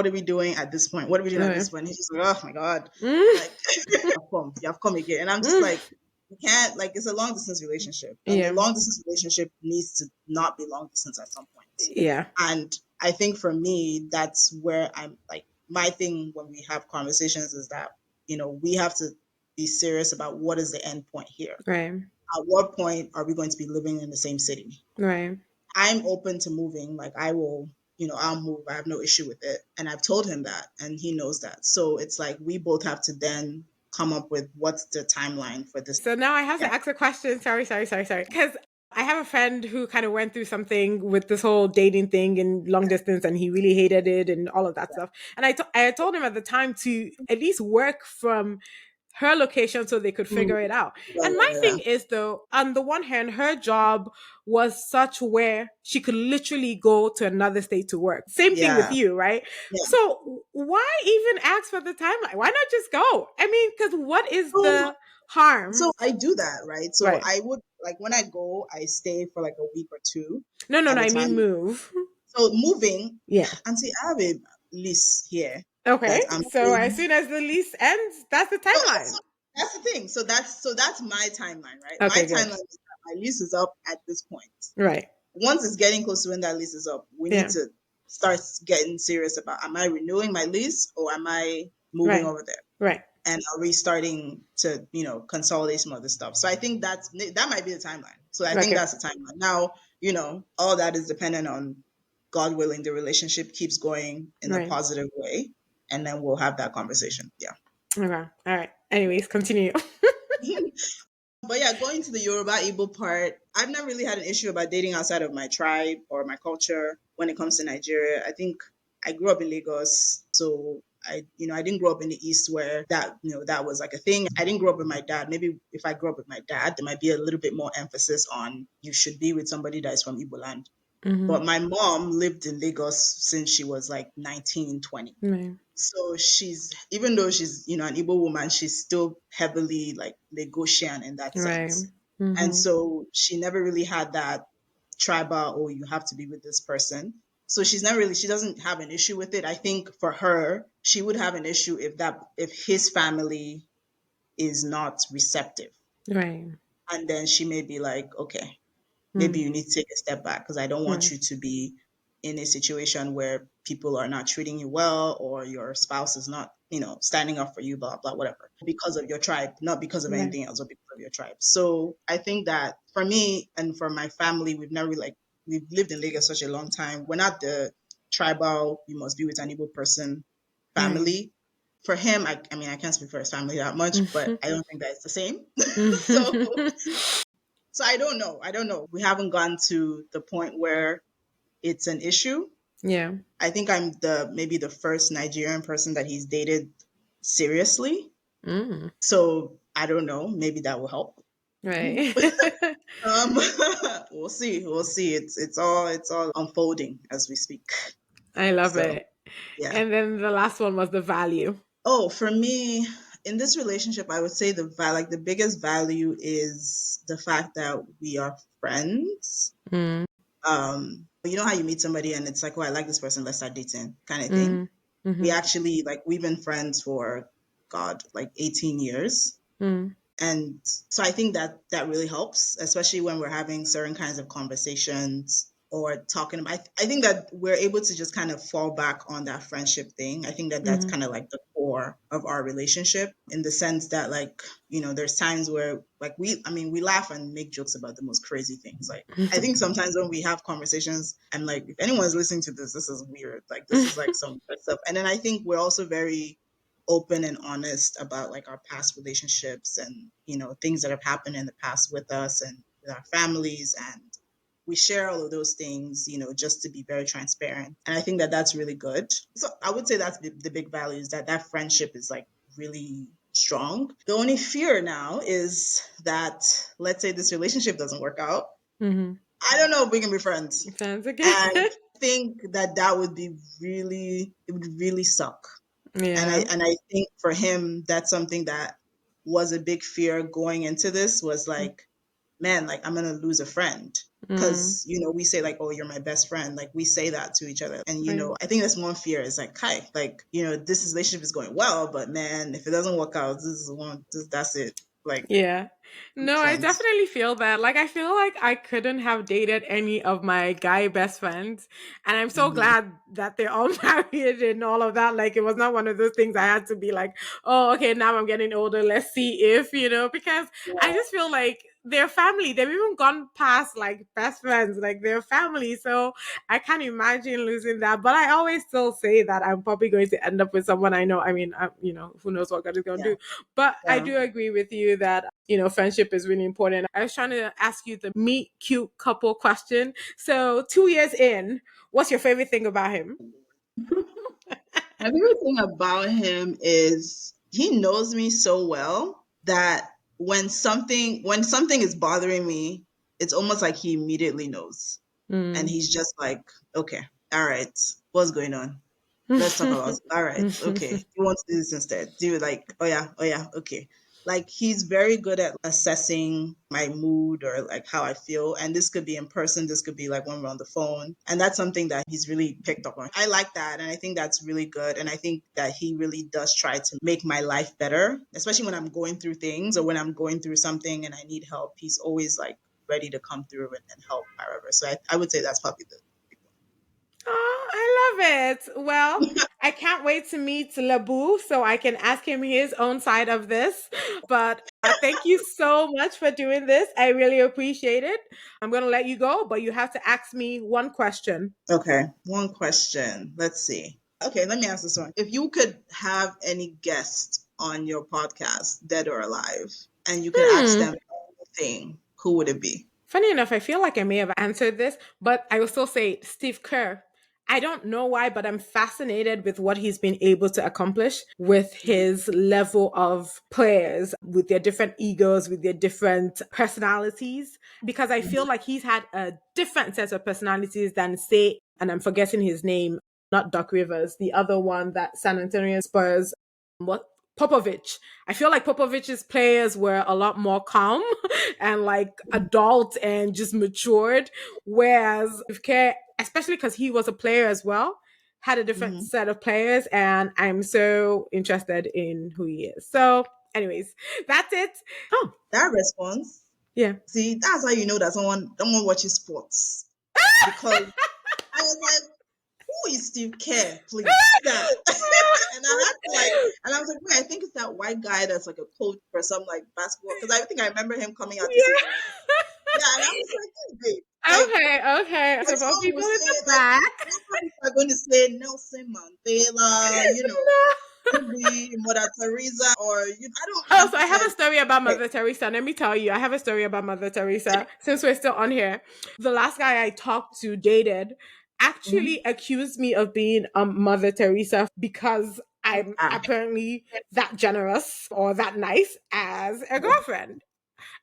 are we doing at this point? What are we doing at right. this point? He's just like, oh my God, Mm, like you have come again. And I'm just mm, like, you can't, like, it's a long distance relationship. And a yeah. long distance relationship needs to not be long distance at some point. Yeah. And I think for me, that's where I'm like, my thing when we have conversations is that, we have to be serious about what is the end point here. Right. At what point are we going to be living in the same city? Right. I'm open to moving. Like I will, I'll move. I have no issue with it. And I've told him that, and he knows that. So it's like we both have to then come up with what's the timeline for this. So now I have Yeah. to ask a question. Sorry. Because I have a friend who kind of went through something with this whole dating thing in long distance, and he really hated it and all of that stuff. And I had told him at the time to at least work from her location so they could Mm, figure it out. yeah, And yeah, my yeah. thing is, though, on the one hand, her job was such where she could literally go to another state to work. Same thing with Yeah, you, right? yeah. So why even ask for the timeline? Why not just go? I mean, because what is So, the harm? so I do that, right? So Right. I would like when I go, I stay for like a week or two No, at a I mean time. move. So moving, Yeah. and see, I have a list here Okay. that I'm So as soon as the lease ends, that's the so timeline. that's the thing. So that's my timeline, right? My Okay, good. timeline is that my lease is up at this point. Right. Once it's getting close to when that lease is up, we need Yeah. to start getting serious about, am I renewing my lease or am I moving Right. over there? Right. And are we starting to, consolidate some other stuff? So I think that might be the timeline. So I think Okay. that's the timeline. Now, all that is dependent on God willing, the relationship keeps going in a Right. positive way, and then we'll have that conversation. Yeah. Okay. All right. Anyways, continue. But yeah, going to the Yoruba Igbo part, I've never really had an issue about dating outside of my tribe or my culture when it comes to Nigeria. I think I grew up in Lagos, so I didn't grow up in the East where that was like a thing. I didn't grow up with my dad. Maybe if I grew up with my dad, there might be a little bit more emphasis on you should be with somebody that is from Igbo land. Mm-hmm. But my mom lived in Lagos since she was like 19, 20. Right. So even though she's, an Igbo woman, she's still heavily like Lagosian in that Right. sense. And Mm-hmm. so she never really had that tribal, oh, you have to be with this person. So she doesn't have an issue with it. I think for her, she would have an issue if his family is not receptive. Right. And then she may be like, okay, maybe Mm. you need to take a step back because I don't want Right. you to be in a situation where people are not treating you well or your spouse is not, standing up for you, blah, blah, whatever, because of your tribe, not because of Right. anything else, but because of your tribe. So I think that for me and for my family, we've lived in Lagos such a long time. We're not the tribal, you must be with an Igbo person Right. family. For him, I mean, I can't speak for his family that much, but I don't think that it's the same. so so I don't know. I don't know. We haven't gone to the point where it's an issue. Yeah. I think I'm maybe the first Nigerian person that he's dated seriously. Mm. So I don't know. Maybe that will help. Right. Um, we'll see. We'll see. It's all unfolding as we speak. I love So it. yeah. And then the last one was the value. Oh, for me, in this relationship, I would say the biggest value is the fact that we are friends. Mm. You know how you meet somebody and it's like, oh, I like this person, let's start dating, kind of thing. Mm. We Mm-hmm. actually like we've been friends for God, like 18 years. Mm. And so I think that really helps, especially when we're having certain kinds of conversations or talking about. I think that we're able to just kind of fall back on that friendship thing. I think that that's Mm-hmm. kind of like the core of our relationship in the sense that like, there's times where like I mean, we laugh and make jokes about the most crazy things. Like, I think sometimes when we have conversations, I'm like, if anyone's listening to this is weird. Like, this is like some weird stuff. And then I think we're also very open and honest about like our past relationships and things that have happened in the past with us and with our families, and we share all of those things just to be very transparent, and I think that that's really good. So I would say that's the big value, is that friendship is like really strong. The only fear now is that, let's say this relationship doesn't work out. Mm-hmm. I don't know if we can be friends, Sounds good. and I think that would be really, it would really suck. And I Yeah. and I think for him, that's something that was a big fear going into this, was like, man, like I'm gonna lose a friend. Mm. Cause we say like, oh, you're my best friend. Like we say that to each other. And Right. I think that's one fear, is like, hi, like, this relationship is going well, but man, if it doesn't work out, that's it. Like, Yeah. No, I friends. definitely feel that. Like, I feel like I couldn't have dated any of my guy best friends. And I'm so Mhm. glad that they're all married and all of that. Like, it was not one of those things I had to be like, oh, okay, now I'm getting older. Let's see if, because I Yeah. just feel like they're family. They've even gone past like best friends, like they're family. So I can't imagine losing that. But I always still say that I'm probably going to end up with someone I know. I mean, who knows what God is going to Yeah. do. But I Yeah. do agree with you that, friendship is really important. I was trying to ask you the meet cute couple question. So 2 years in, what's your favorite thing about him? My favorite thing about him is he knows me so well that when something is bothering me, it's almost like he immediately knows. And Mm. he's just like, okay, all right, what's going on? Let's talk about it. All right, okay. You want to do this instead? Do it like, oh yeah, okay. Like he's very good at assessing my mood or like how I feel. And this could be in person, this could be like when we're on the phone. And that's something that he's really picked up on. I like that. And I think that's really good. And I think that he really does try to make my life better, especially when I'm going through things or when I'm going through something and I need help. He's always like ready to come through and help however. So I would say that's probably the big Oh, I love it. Well, one. I can't wait to meet Labu so I can ask him his own side of this. But thank you so much for doing this. I really appreciate it. I'm going to let you go, but you have to ask me one question. Okay, one question. Let's see. Okay, let me ask this one. If you could have any guest on your podcast, dead or alive, and you can ask Hmm. them anything, who would it be? Funny enough, I feel like I may have answered this, but I will still say Steve Kerr. I don't know why, but I'm fascinated with what he's been able to accomplish with his level of players, with their different egos, with their different personalities, because I feel like he's had a different set of personalities than, say, and I'm forgetting his name, not Doc Rivers, the other one that San Antonio Spurs, what Popovich. I feel like Popovich's players were a lot more calm and like adult and just matured, whereas Care, especially because he was a player as well, had a different Mhm. set of players, and I'm so interested in who he is. So, anyways, that's it. Oh, That response, yeah. see, that's how you know that someone watches sports. Because I was like, who is Steve Kerr, please? That. And I had to like, and I was like, wait, I think it's that white guy that's like a coach for some like basketball. Because I think I remember him coming out to say Yeah. something. Yeah, and I was like, hey, babe, Okay, okay. So like for some will people in say, the like, back, some people are going to say Nelson Mandela, no. maybe Mother Teresa, or I don't Oh, so I have a understand. story about Right. Mother Teresa. Let me tell you, I have a story about Mother Teresa since we're still on here. The last guy I talked to, dated, Mhm. actually accused me of being Mother Teresa because I'm Ah, apparently that generous or that nice as a girlfriend.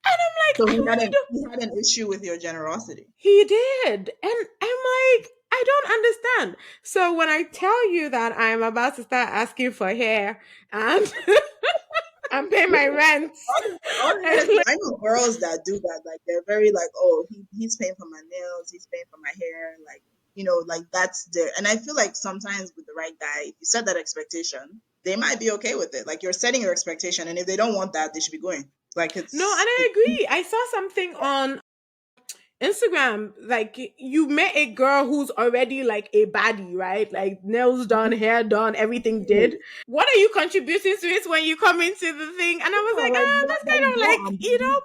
And I'm like, so I he had really an don't. he had an issue with your generosity. He did. And I'm like, I don't understand. So when I tell you that I'm about to start asking for hair and I'm paying my rent, and Honestly, I know girls that do that. Like they're very like, oh, he's paying for my nails, he's paying for my hair, like like that's there. And I feel like sometimes with the right guy, if you set that expectation, they might be okay with it. Like you're setting your expectation, and if they don't want that, they should be going. Like no, and I agree. I saw something on Instagram, like you met a girl who's already like a baddie, right? Like nails done, hair done, everything did. What are you contributing to it when you come into the thing? And I was yeah, like, like that's that is kind of not like,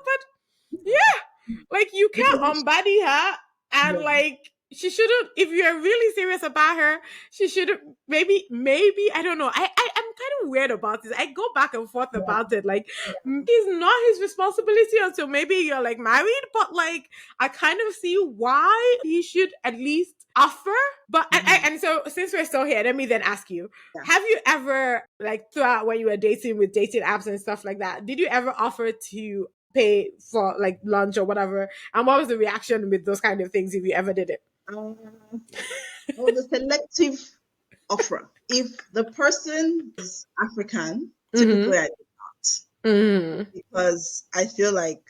but yeah, like you because can't unbody her, and yeah, like she shouldn't. If you're really serious about her, she should maybe I don't know. I'm kind of weird about this. I go back and forth yeah, about it. Like it's not his responsibility until maybe you're like married, but like I kind of see why he should at least offer. But mhm, and so since we're still here, let me then ask you: yeah. have you ever, like throughout when you were dating with dating apps and stuff like that, did you ever offer to pay for like lunch or whatever? And what was the reaction with those kind of things if you ever did it? Uh, I was a selective offerer. If the person is African, Mm-hmm. typically I do not. Mm-hmm. Because I feel like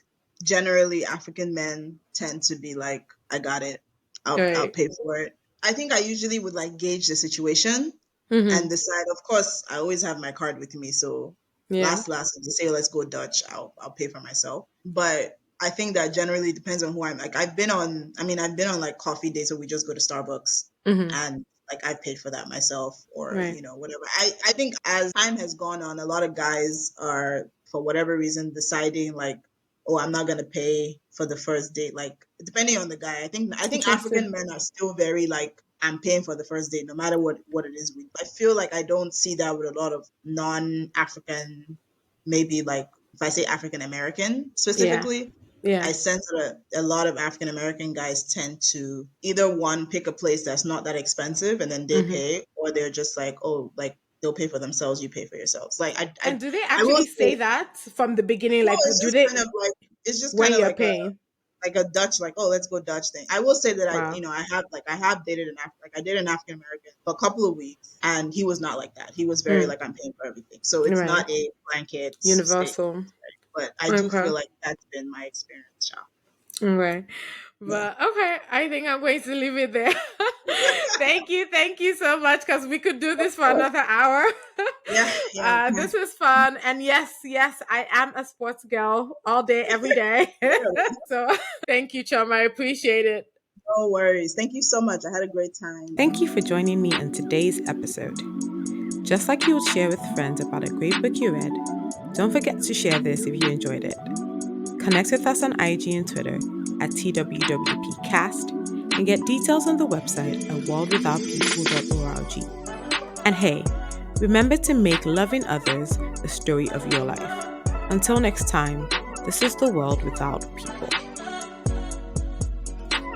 generally African men tend to be like, I got it. I'll Right. pay for it. I think I usually would like gauge the situation and Mm-hmm. decide. Of course, I always have my card with me, so Yeah. last, if they say let's go Dutch, I'll pay for myself. But I think that generally depends on who I'm like. I've been on like coffee dates where we just go to Starbucks Mm-hmm. and like I paid for that myself or Right. whatever. I think as time has gone on, a lot of guys are for whatever reason deciding like oh, I'm not gonna pay for the first date. Like depending on the guy, I think African Interesting. men are still very like I'm paying for the first date, no matter what it is. I feel like I don't see that with a lot of non-African, maybe like if I say African American Yeah. specifically. Yeah. I sense that a lot of African American guys tend to either one pick a place that's not that expensive and then they Hmm. pay, or they're just like, oh, like they'll pay for themselves, you pay for yourselves. Like And do they I will actually say say that from the beginning? no, Like, it's do just kind they of like it's just when kind of you're paying? like a Dutch, like, oh, let's go Dutch thing. I will say that Wow. I have dated I dated an African American for a couple of weeks, and he was not like that. He was very Mm. like, I'm paying for everything. So it's Right. not a blanket statement, Universal. but I do Okay. feel like that's been my experience, Sha. Okay. Yeah, But okay, I think I'm going to leave it there. Thank you so much because we could do of this for course. another hour. Yeah, yeah, we can. This is fun, and yes, I am a sports girl all day, every day. Really. So thank you, Chum. I appreciate it. No worries. Thank you so much. I had a great time. Thank you for joining me in today's episode. Just like you would share with friends about a great book you read, don't forget to share this if you enjoyed it. Connect with us on IG and Twitter at TWWPcast and get details on the website at worldwithoutpeople.org. And hey, remember to make loving others the story of your life. Until next time, this is the world without people.